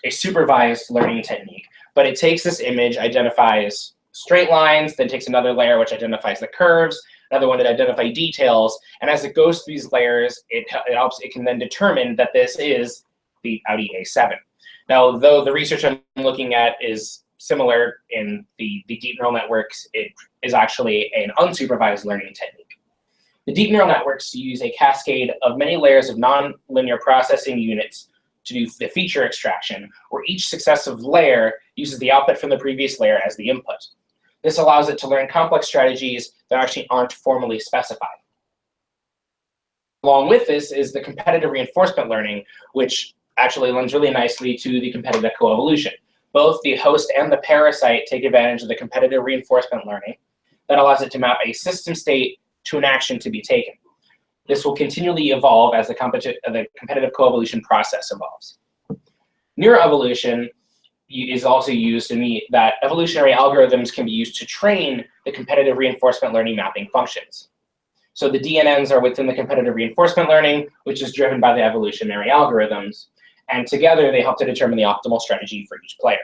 supervised learning technique, but it takes this image, identifies straight lines, then takes another layer which identifies the curves, another one that identifies details, and as it goes through these layers, it can then determine that this is the Audi A7. Now, though the research I'm looking at is similar in the deep neural networks, it is actually an unsupervised learning technique. The deep neural networks use a cascade of many layers of nonlinear processing units to do the feature extraction, where each successive layer uses the output from the previous layer as the input. This allows it to learn complex strategies that actually aren't formally specified. Along with this is the competitive reinforcement learning, which actually lends really nicely to the competitive coevolution. Both the host and the parasite take advantage of the competitive reinforcement learning that allows it to map a system state to an action to be taken. This will continually evolve as the competitive coevolution process evolves. Neuroevolution is also used in that evolutionary algorithms can be used to train the competitive reinforcement learning mapping functions. So the DNNs are within the competitive reinforcement learning, which is driven by the evolutionary algorithms. And together they help to determine the optimal strategy for each player.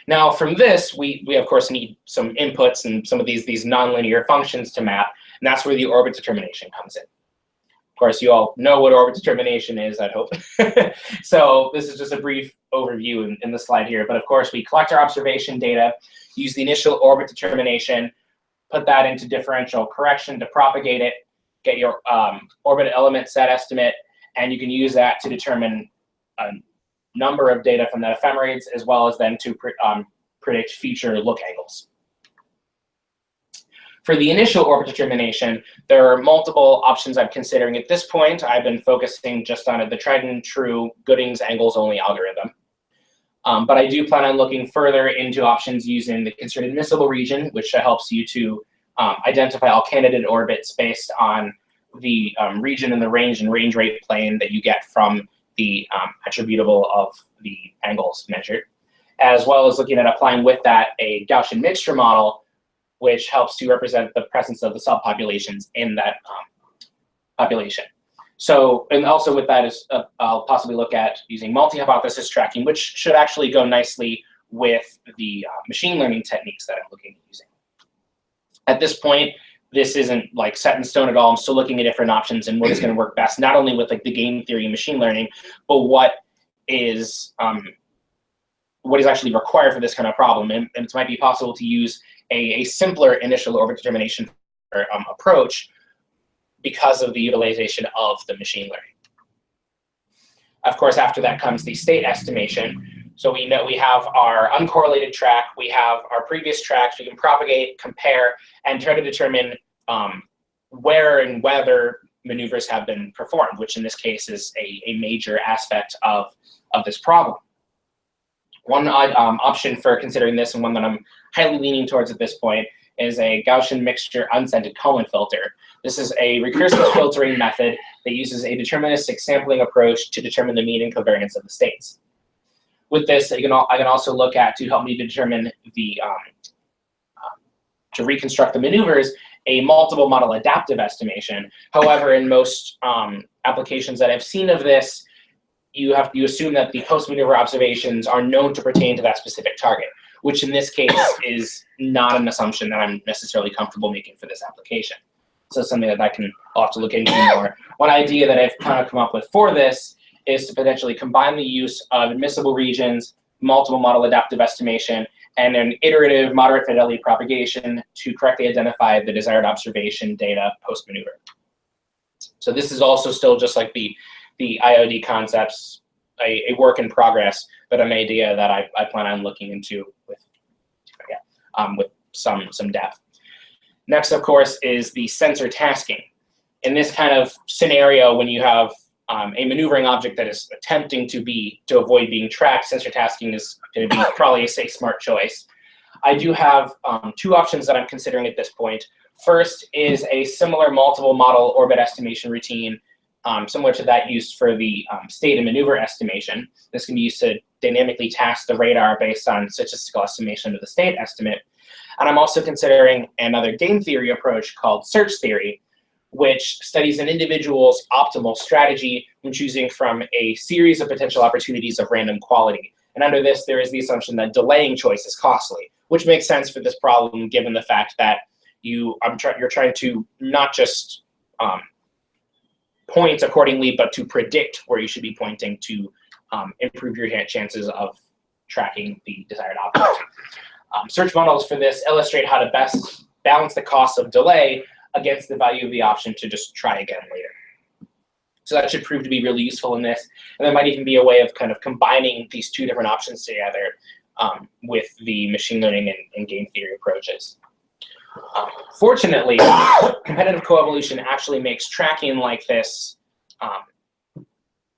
Now from this, we of course need some inputs and some of these nonlinear functions to map, and that's where the orbit determination comes in. Of course, you all know what orbit determination is, I hope. So this is just a brief overview in the slide here. But of course, we collect our observation data, use the initial orbit determination, put that into differential correction to propagate it, get your orbit element set estimate, and you can use that to determine a number of data from the ephemerides, as well as then to predict future look angles. For the initial orbit determination, there are multiple options I'm considering at this point. I've been focusing just on the tried and true Gooding's angles only algorithm. But I do plan on looking further into options using the constrained admissible region, which helps you to identify all candidate orbits based on the region and the range and range rate plane that you get from the attributable of the angles measured, as well as looking at applying with that a Gaussian mixture model, which helps to represent the presence of the subpopulations in that population. So, and also with that is, I'll possibly look at using multi-hypothesis tracking, which should actually go nicely with the machine learning techniques that I'm looking at using. At this point, this isn't like set in stone at all. I'm still looking at different options and what is going to work best, not only with like the game theory and machine learning, but what is actually required for this kind of problem. And it might be possible to use a simpler initial orbit determination approach because of the utilization of the machine learning. Of course, after that comes the state estimation. So we know we have our uncorrelated track, we have our previous tracks, we can propagate, compare, and try to determine where and whether maneuvers have been performed, which in this case is a major aspect of this problem. One option for considering this, and one that I'm highly leaning towards at this point, is a Gaussian mixture unscented Cohen filter. This is a recursive filtering method that uses a deterministic sampling approach to determine the mean and covariance of the states. With this, I can also look at, to help me determine the, to reconstruct the maneuvers, a multiple model adaptive estimation. However, in most applications that I've seen of this, you assume that the post-maneuver observations are known to pertain to that specific target, which in this case is not an assumption that I'm necessarily comfortable making for this application. So something that I'll have to look into more. One idea that I've kind of come up with for this is to potentially combine the use of admissible regions, multiple model adaptive estimation, and an iterative moderate fidelity propagation to correctly identify the desired observation data post-maneuver. So this is also still just like the IOD concepts, a work in progress, but an idea that I plan on looking into with some depth. Next, of course, is the sensor tasking. In this kind of scenario, when you have a maneuvering object that is attempting to avoid being tracked, sensor tasking is going to be probably a smart choice. I do have two options that I'm considering at this point. First is a similar multiple model orbit estimation routine, similar to that used for the state and maneuver estimation. This can be used to dynamically task the radar based on statistical estimation of the state estimate. And I'm also considering another game theory approach called search theory, which studies an individual's optimal strategy when choosing from a series of potential opportunities of random quality. And under this, there is the assumption that delaying choice is costly, which makes sense for this problem given the fact that you're trying to not just point accordingly, but to predict where you should be pointing to improve your chances of tracking the desired object. Search models for this illustrate how to best balance the cost of delay against the value of the option to just try again later. So that should prove to be really useful in this. And there might even be a way of kind of combining these two different options together with the machine learning and game theory approaches. Fortunately, competitive coevolution actually makes tracking like this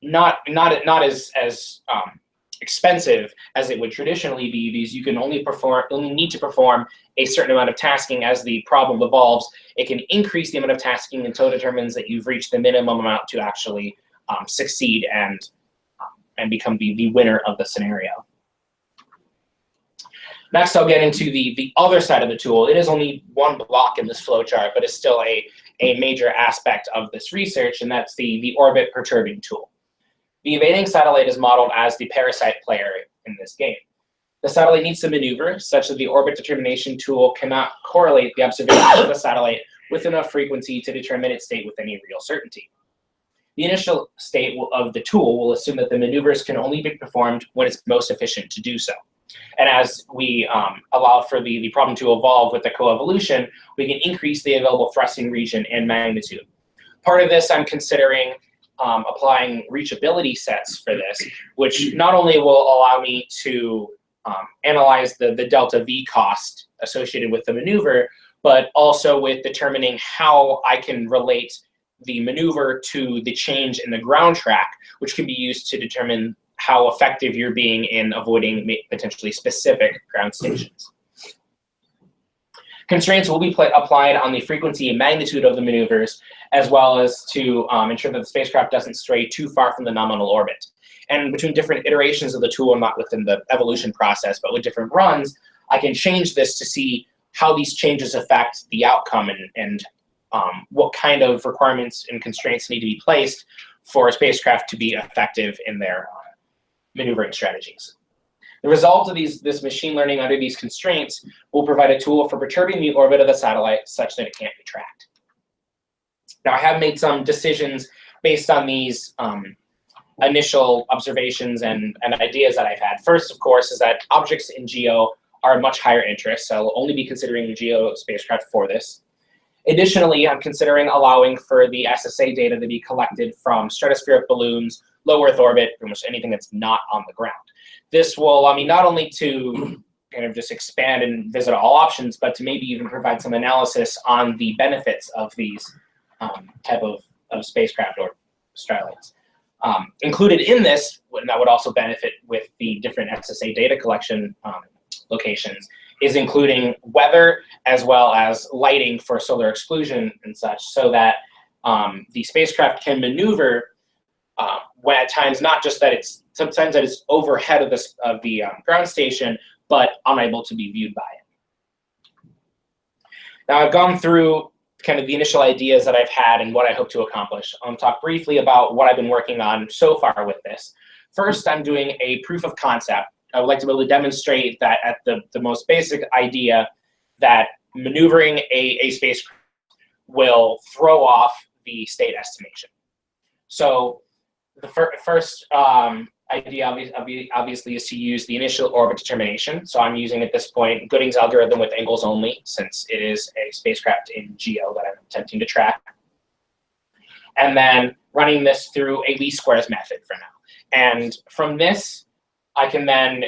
not as expensive as it would traditionally be, because you can only need to perform a certain amount of tasking as the problem evolves. It can increase the amount of tasking until it determines that you've reached the minimum amount to actually succeed and become the winner of the scenario. Next, I'll get into the other side of the tool. It is only one block in this flowchart, but it's still a major aspect of this research, and that's the Orbit-Perturbing tool. The evading satellite is modeled as the parasite player in this game. The satellite needs to maneuver such that the orbit determination tool cannot correlate the observation of the satellite with enough frequency to determine its state with any real certainty. The initial state of the tool will assume that the maneuvers can only be performed when it's most efficient to do so. And as we allow for the problem to evolve with the coevolution, we can increase the available thrusting region and magnitude. Part of this, I'm considering applying reachability sets for this, which not only will allow me to analyze the delta V cost associated with the maneuver, but also with determining how I can relate the maneuver to the change in the ground track, which can be used to determine how effective you're being in avoiding potentially specific ground stations. Constraints will be applied on the frequency and magnitude of the maneuvers, as well as to ensure that the spacecraft doesn't stray too far from the nominal orbit. And between different iterations of the tool, not within the evolution process, but with different runs, I can change this to see how these changes affect the outcome and what kind of requirements and constraints need to be placed for a spacecraft to be effective in their maneuvering strategies. The result of this machine learning under these constraints will provide a tool for perturbing the orbit of the satellite such that it can't be tracked. Now, I have made some decisions based on these initial observations and ideas that I've had. First, of course, is that objects in GEO are much higher interest, so I'll only be considering GEO spacecraft for this. Additionally, I'm considering allowing for the SSA data to be collected from stratospheric balloons, low Earth orbit, pretty much anything that's not on the ground. This will allow me not only to kind of just expand and visit all options, but to maybe even provide some analysis on the benefits of these type of spacecraft or satellites. Included in this, and that would also benefit with the different SSA data collection locations, is including weather as well as lighting for solar exclusion and such, so that the spacecraft can maneuver when at times not just that sometimes that it's overhead of the ground station, but unable to be viewed by it. Now, I've gone through kind of the initial ideas that I've had and what I hope to accomplish. I'll talk briefly about what I've been working on so far with this. First, I'm doing a proof of concept. I would like to be able to demonstrate that at the most basic idea that maneuvering a spacecraft will throw off the state estimation. So the first idea obviously is to use the initial orbit determination. So I'm using at this point Gooding's algorithm with angles only, since it is a spacecraft in GEO that I'm attempting to track. And then running this through a least squares method for now. And from this, I can then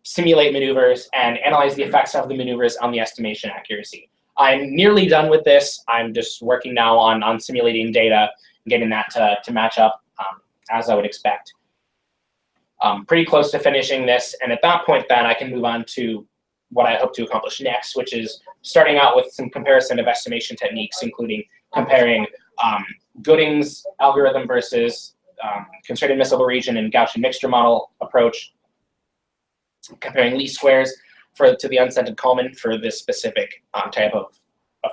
simulate maneuvers and analyze the effects of the maneuvers on the estimation accuracy. I'm nearly done with this. I'm just working now on simulating data and getting that to match up as I would expect. Pretty close to finishing this, and at that point then I can move on to what I hope to accomplish next, which is starting out with some comparison of estimation techniques, including comparing Gooding's algorithm versus constrained admissible region and Gaussian mixture model approach, comparing least squares to the unscented Kalman for this specific type of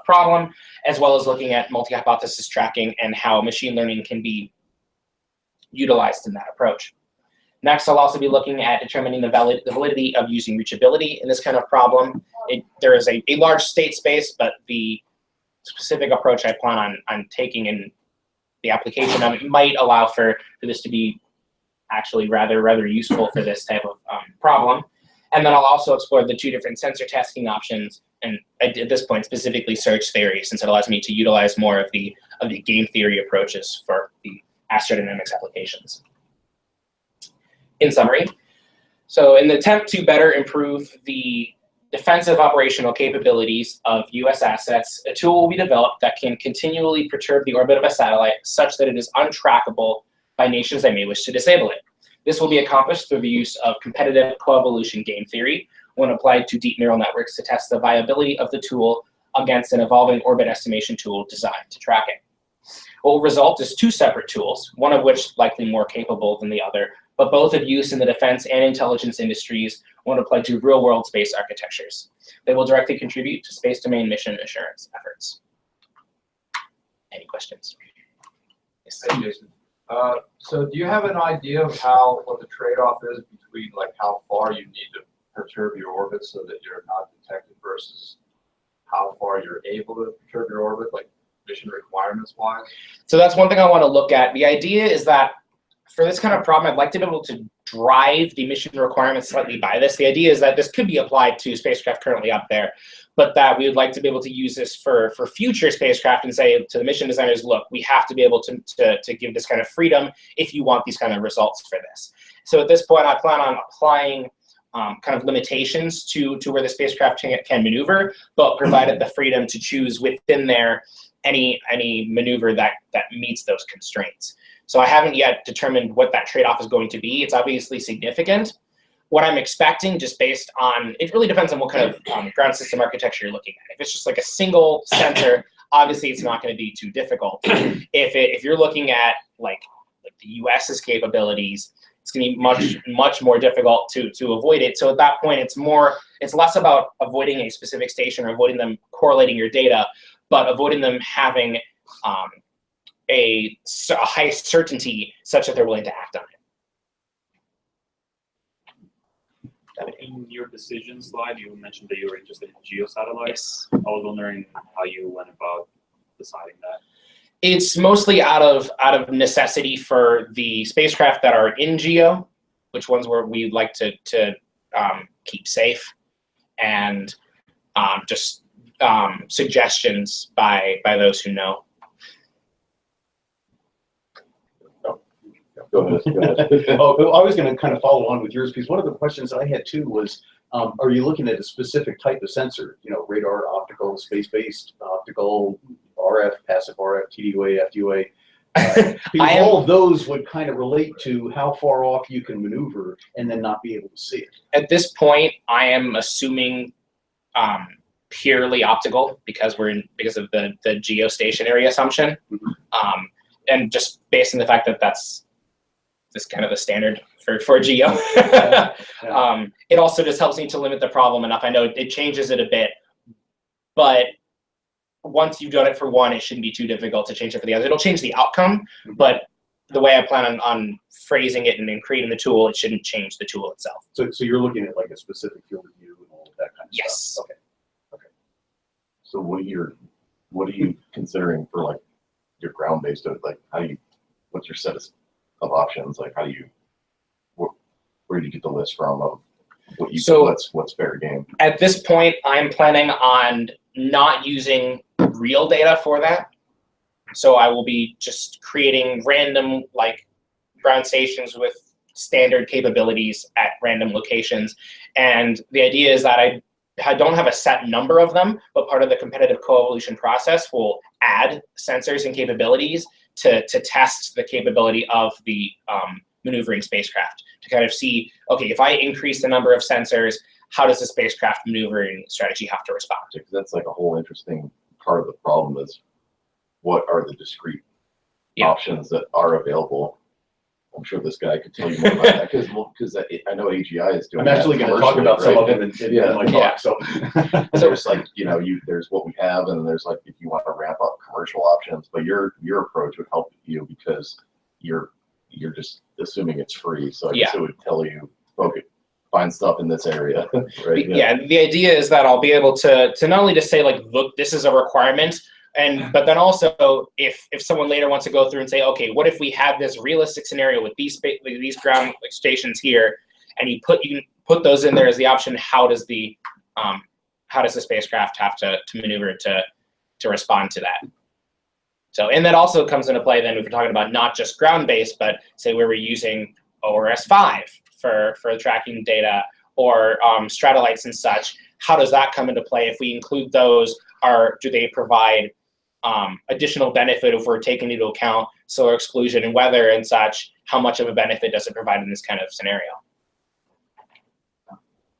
problem, as well as looking at multi-hypothesis tracking and how machine learning can be utilized in that approach. Next, I'll also be looking at determining the validity of using reachability in this kind of problem. There is a large state space, but the specific approach I plan on taking in the application of it might allow for this to be actually rather useful for this type of problem. And then I'll also explore the 2 different sensor testing options, and at this point specifically search theory, since it allows me to utilize more of the game theory approaches for the astrodynamics applications. In summary, so in the attempt to better improve the defensive operational capabilities of U.S. assets, a tool will be developed that can continually perturb the orbit of a satellite such that it is untrackable by nations that may wish to disable it. This will be accomplished through the use of competitive coevolution game theory when applied to deep neural networks to test the viability of the tool against an evolving orbit estimation tool designed to track it. What will result is 2 separate tools, one of which likely more capable than the other, but both of use in the defense and intelligence industries when applied to real-world space architectures. They will directly contribute to space domain mission assurance efforts. Any questions? Yes. Hey, Jason. So do you have an idea of what the trade-off is between like how far you need to perturb your orbit so that you're not detected versus how far you're able to perturb your orbit, like mission requirements wise? So that's one thing I want to look at. The idea is that for this kind of problem, I'd like to be able to drive the mission requirements slightly by this. The idea is that this could be applied to spacecraft currently up there, but that we would like to be able to use this for future spacecraft and say to the mission designers, look, we have to be able to give this kind of freedom if you want these kind of results for this. So at this point, I plan on applying kind of limitations to where the spacecraft can maneuver, but provided the freedom to choose within there any maneuver that meets those constraints. So I haven't yet determined what that trade-off is going to be. It's obviously significant. What I'm expecting, just based on, it really depends on what kind of ground system architecture you're looking at. If it's just like a single sensor, obviously it's not going to be too difficult. If you're looking at like the US's capabilities, it's going to be much more difficult to avoid it. So at that point, it's less about avoiding a specific station or avoiding them correlating your data, but avoiding them having a high certainty such that they're willing to act on it. In your decision slide, you mentioned that you were interested in geosatellites. Yes. I was wondering how you went about deciding that. It's mostly out of necessity for the spacecraft that are in geo, which ones we'd like to keep safe, and just suggestions by those who know. Go ahead. Oh, I was going to kind of follow on with yours because one of the questions I had too was, are you looking at a specific type of sensor? You know, radar, optical, space-based, optical, RF, passive RF, TDUA, FDUA. Because all of those would kind of relate to how far off you can maneuver and then not be able to see it. At this point, I am assuming purely optical because of the geostationary assumption, and just based on the fact that that's kind of the standard for geo. It also just helps me to limit the problem enough. I know it changes it a bit, but once you've done it for one, it shouldn't be too difficult to change it for the other. It'll change the outcome, but the way I plan on phrasing it and then creating the tool, it shouldn't change the tool itself. So you're looking at like a specific field of view and all of that kind of yes. stuff. Okay. So what are you considering for like your ground-based, like what's your set of options? Like where do you get the list from of what you what's fair game? At this point, I'm planning on not using real data for that. So I will be just creating random like ground stations with standard capabilities at random locations. And the idea is that I don't have a set number of them, but part of the competitive coevolution process will add sensors and capabilities to test the capability of the maneuvering spacecraft to kind of see, okay, if I increase the number of sensors, how does the spacecraft maneuvering strategy have to respond? Because that's like a whole interesting part of the problem is what are the discrete options that are available. I'm sure this guy could tell you more about that because I know AGI is doing. I'm actually going to talk about some of them in my talk. So there's like there's what we have, and there's like if you want to ramp up commercial options, but your approach would help you because you're just assuming it's free. So I guess it would tell you, okay, find stuff in this area, right? Yeah. The idea is that I'll be able to not only just say like, look, this is a requirement, But then also, if someone later wants to go through and say, okay, what if we have this realistic scenario with these ground stations here, and you can put those in there as the option, how does the spacecraft have to maneuver to respond to that? So, and that also comes into play then if we're talking about not just ground-based, but say we were using ORS-5 for tracking data, or Stratolites and such. How does that come into play? If we include those, do they provide additional benefit if we're taking into account solar exclusion and weather and such? How much of a benefit does it provide in this kind of scenario?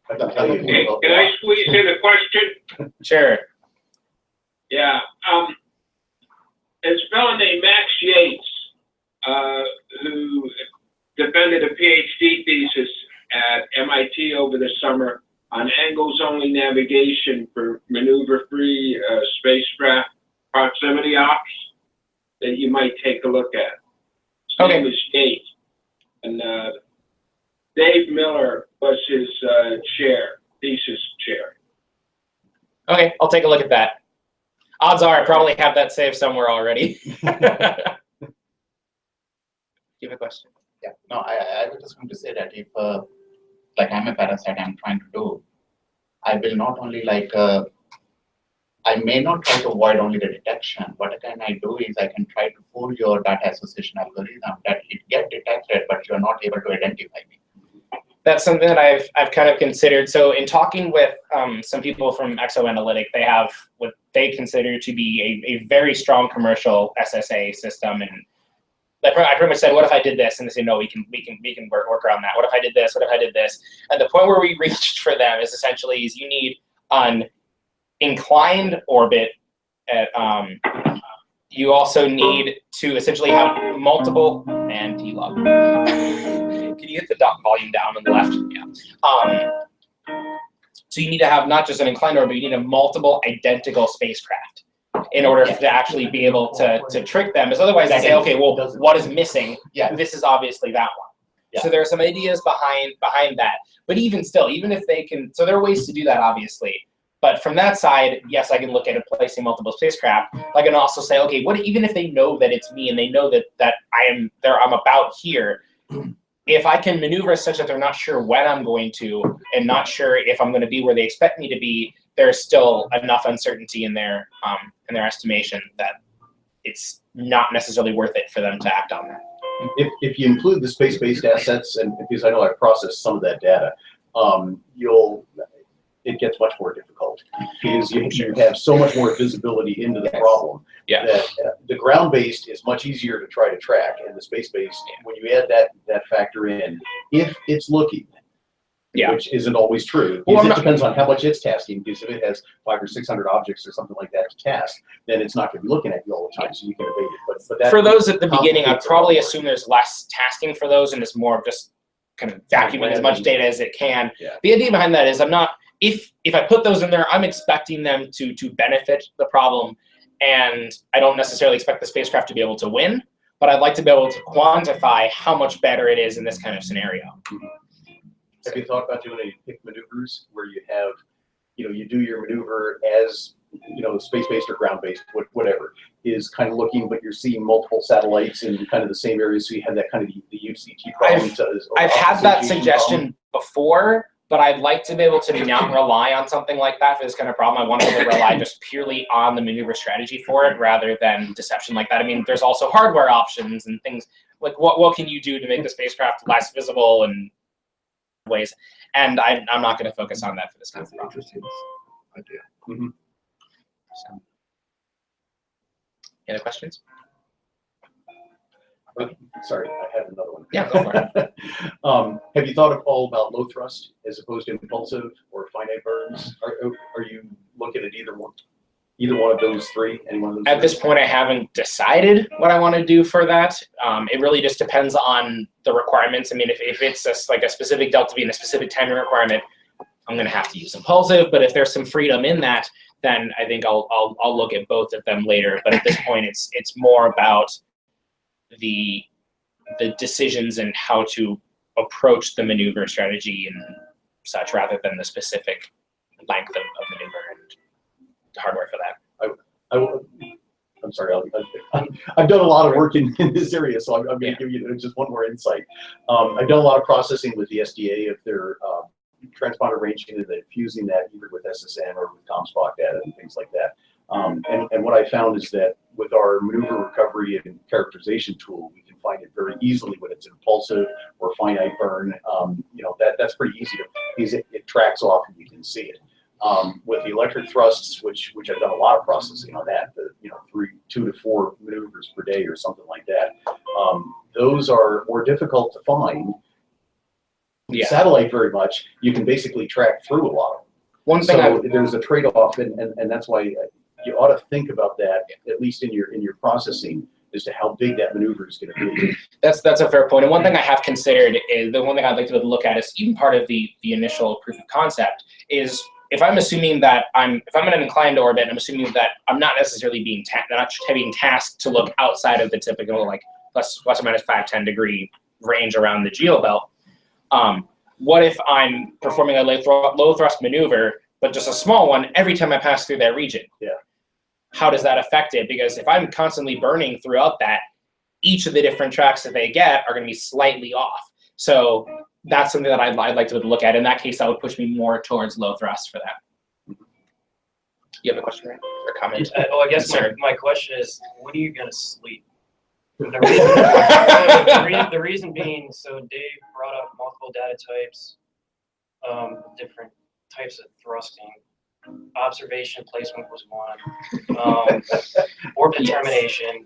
Can I squeeze in a question? Sure. Yeah. There's a fellow named Max Yates who defended a PhD thesis at MIT over the summer on angles-only navigation for maneuver-free spacecraft proximity ops that you might take a look at. His name is Yates. And Dave Miller was his thesis chair. Okay, I'll take a look at that. Odds are I probably have that saved somewhere already. You have a question? Yeah, no, I was just going to say that if, like I'm a parasite, I'm trying to do, I will not only I may not try to avoid only the detection. What can I do is I can try to fool your data association algorithm that it get detected, but you're not able to identify me. That's something that I've kind of considered. So in talking with some people from ExoAnalytic, they have what they consider to be a very strong commercial SSA system, and I pretty much said, what if I did this? And they said, no, we can work around that. What if I did this? What if I did this? And the point where we reached for them is essentially you need an inclined orbit. You also need to essentially have multiple and T-log. Can you hit the volume down on the left? Yeah. So you need to have not just an inclined orbit, you need a multiple identical spacecraft in order to actually be able to trick them. Because otherwise they say, okay, well, what is missing? Yeah, this is obviously that one. Yeah. So there are some ideas behind that. But even still, even if they can, so there are ways to do that, obviously. But from that side, yes, I can look at placing multiple spacecraft. I can also say, okay, what even if they know that it's me and they know that I'm about here, if I can maneuver such that they're not sure when I'm going to and not sure if I'm going to be where they expect me to be, there's still enough uncertainty in their estimation that it's not necessarily worth it for them to act on that. If you include the space-based assets, and because I know I've processed some of that data, it gets much more difficult because you have so much more visibility into the problem. Yeah. That the ground-based is much easier to try to track, and the space-based, when you add that factor in, if it's looking, which isn't always true, because it depends on how much it's tasking. Because if it has 500 or 600 objects or something like that to task, then it's not going to be looking at you all the time, so you can evade it. But that for those at the beginning, I'd probably assume there's less tasking for those, and it's more of just kind of vacuuming as much data as it can. Yeah. The idea behind that is I'm not. If I put those in there, I'm expecting them to benefit the problem, and I don't necessarily expect the spacecraft to be able to win, but I'd like to be able to quantify how much better it is in this kind of scenario. Have you thought about doing any pick maneuvers where you have, you do your maneuver as, space-based or ground-based, whatever, is kind of looking, but you're seeing multiple satellites in kind of the same area, so you have that kind of the UCT problem. I've had that suggestion before, but I'd like to be able to not rely on something like that for this kind of problem. I want to be able to rely just purely on the maneuver strategy for it rather than deception like that. I mean, there's also hardware options and things like what can you do to make the spacecraft less visible and ways. And I'm not going to focus on that for this kind of problem. Interesting idea. Mm-hmm. So, any other questions? Sorry, I had another one. Yeah, go for it. Have you thought all about low thrust as opposed to impulsive or finite burns? Are you looking at either one of those three? Any one of those? At this point, I haven't decided what I want to do for that. It really just depends on the requirements. I mean, if it's like a specific delta V and a specific timing requirement, I'm going to have to use impulsive. But if there's some freedom in that, then I think I'll look at both of them later. But at this point, it's more about the decisions and how to approach the maneuver strategy and such rather than the specific length of maneuver and hardware for that. I'm sorry, I've done a lot of work in this area, so I'm going to give you just one more insight. I've done a lot of processing with the SDA of their transponder ranging and then fusing that either with SSN or with ComSpot data and things like that. And what I found is that with our maneuver recovery and characterization tool, we can find it very easily when it's impulsive or finite burn. You know, that's pretty easy to, because it tracks off and you can see it. With the electric thrusts, which I've done a lot of processing on that, you know, 2 to 4 maneuvers per day or something like that. Those are more difficult to find. Yeah. Satellite very much, you can basically track through a lot of them. One thing so there's a trade-off, and that's why you ought to think about that, at least in your processing, as to how big that maneuver is going to be. That's a fair point. And one thing I have considered is the one thing I'd like to look at is even part of the initial proof of concept is if I'm assuming that if I'm in an inclined orbit, I'm assuming that I'm not necessarily being tasked to look outside of the typical like plus or minus 5-10 degree range around the geobelt. What if I'm performing a low thrust maneuver, but just a small one every time I pass through that region? Yeah. How does that affect it? Because if I'm constantly burning throughout that, each of the different tracks that they get are going to be slightly off. So that's something that I'd like to look at. In that case, that would push me more towards low thrust for that. You have a question, right? Or comment? Well, I guess my question is, when are you going to sleep? The reason being, so Dave brought up multiple data types, different types of thrusting. Observation placement was one. Orbit termination,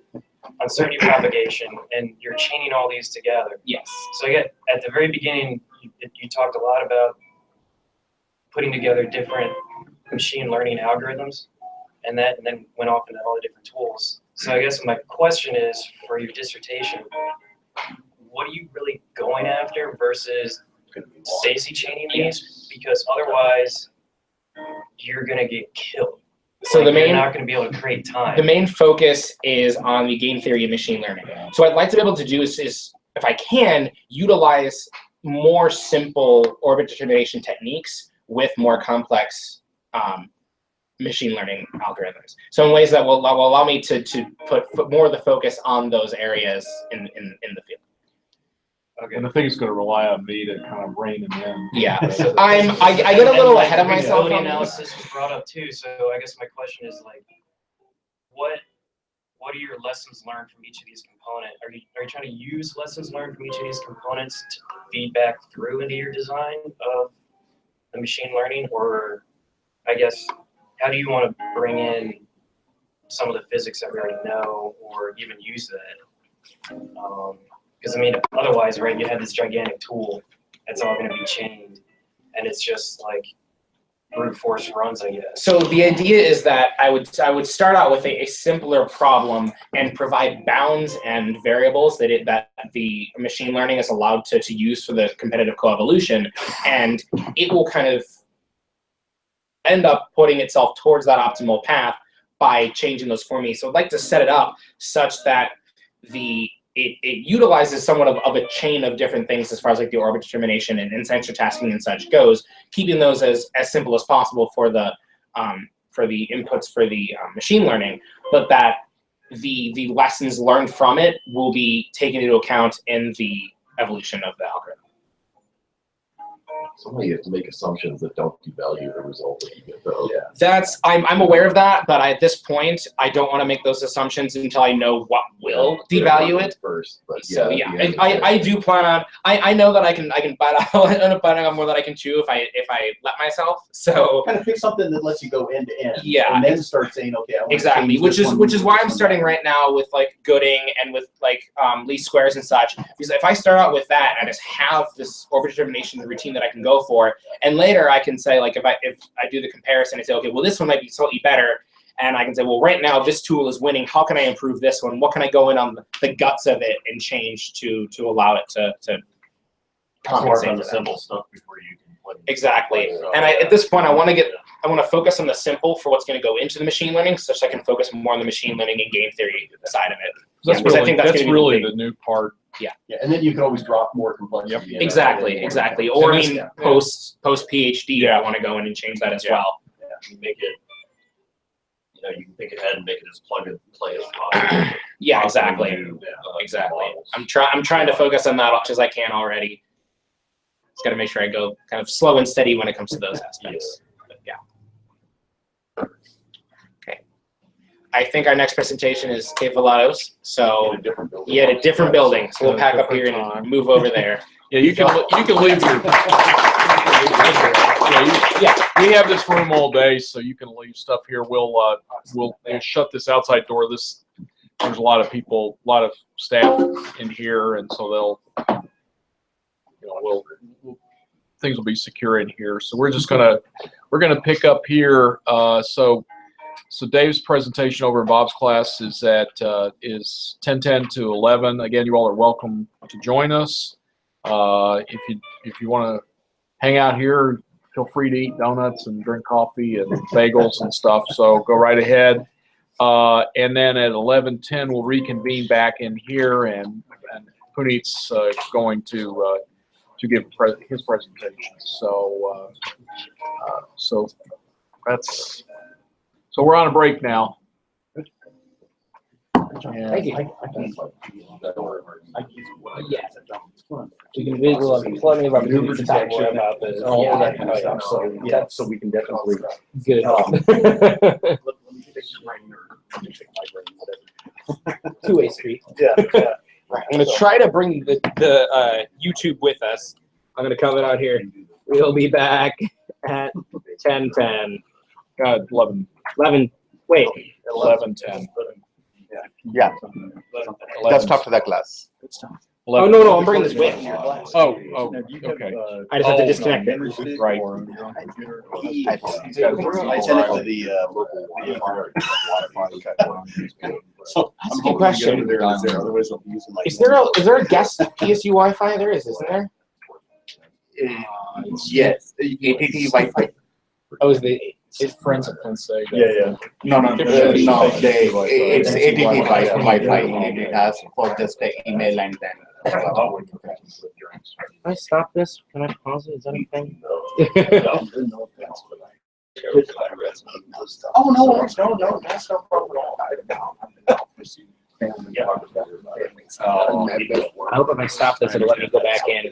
uncertainty propagation, and you're chaining all these together. Yes. So again, at the very beginning, you talked a lot about putting together different machine learning algorithms, and then went off into all the different tools. So I guess my question is, for your dissertation, what are you really going after versus daisy chaining these? Because otherwise, you're going to get killed. So you're not going to be able to create time. The main focus is on the game theory of machine learning. So what I'd like to be able to do is if I can, utilize more simple orbit determination techniques with more complex machine learning algorithms. So in ways that will allow me to put more of the focus on those areas in the field. Okay. And I think it's going to rely on me to kind of rein them in. Yeah, I get a little ahead of myself. The analysis was brought up too. So I guess my question is like, what are your lessons learned from each of these components? Are you trying to use lessons learned from each of these components to feed back through into your design of the machine learning, or I guess how do you want to bring in some of the physics that we already know, or even use that? Because I mean, otherwise, right, you have this gigantic tool that's all going to be chained, and it's just like brute force runs, I guess. So the idea is that I would start out with a simpler problem and provide bounds and variables that the machine learning is allowed to use for the competitive coevolution, and it will kind of end up putting itself towards that optimal path by changing those for me. So I'd like to set it up such that it utilizes somewhat of a chain of different things as far as like the orbit determination and sensor tasking and such goes, keeping those as simple as possible for the inputs for the machine learning, but that the lessons learned from it will be taken into account in the evolution of the algorithm. Somebody has to make assumptions that don't devalue the result that you get, though. Yeah. I'm aware of that, but at this point, I don't want to make those assumptions until I know what will devalue it first. But so yeah, I do plan on. I know that I can bite on more than I can chew if I let myself. So kind of pick something that lets you go end to end. Yeah. And then start saying, okay, I want exactly, which is why I'm starting right now with like Gooding and with like least squares and such. Because if I start out with that, I just have this orbit determination routine that I can go for, and later I can say like if I do the comparison and say, okay, well this one might be slightly better, and I can say, well right now this tool is winning, how can I improve this one, what can I go in on the guts of it and change to allow it to compensate on for the that. simple stuff before you can play. Exactly. And at this point I want to focus on the simple for what's going to go into the machine learning, such that I can focus more on the machine learning and game theory side of it. That's because I think that's really the new part. Yeah. Yeah, and then you can always drop more complexity. Exactly. Or I mean, post PhD, I want to go in and change that as well. Yeah. Make it you can think ahead and make it as plug and play as possible. Yeah, exactly. Exactly. I'm trying to focus on that as much as I can already. Just got to make sure I go kind of slow and steady when it comes to those aspects. But yeah. Okay. I think our next presentation is Dave Velados. So he had a different building. So we'll pack up here and move over there. Yeah, you can leave your. Yeah, we have this room all day, so you can leave stuff here. We'll shut this outside door. There's a lot of people, a lot of staff in here, and so things will be secure in here. So we're gonna pick up here. So Dave's presentation over in Bob's class is is 10:10 to 11. Again, you all are welcome to join us. If you want to hang out here, feel free to eat donuts and drink coffee and bagels and stuff. So go right ahead. And then at 11:10, we'll reconvene back in here, and Puneet's going to give his presentation. So we're on a break now. Thank you. Yeah. We can visualize plenty of our movie protection about this, all that kind of stuff. So yeah, so we can definitely get it off. Two-way street. Yeah. Right. I'm gonna try to bring the YouTube with us. I'm gonna come out here. We'll be back at 10:10. 11. Wait. 11:10. Yeah. Just after the class. Oh no, I'm bringing this with. Oh, okay. I just have to disconnect it. Right. I sent it to the local So that's a good question. Is there a guest PSU Wi-Fi? There is, isn't there? Yes, ATT Wi-Fi. Oh, is the His friends at Penn State. No. It's ATT Wi-Fi. It has for just the email and then. Can I stop this? Can I pause it? Is that anything? Oh no, that's no problem at all. I hope if I stop this, it'll let me go back in.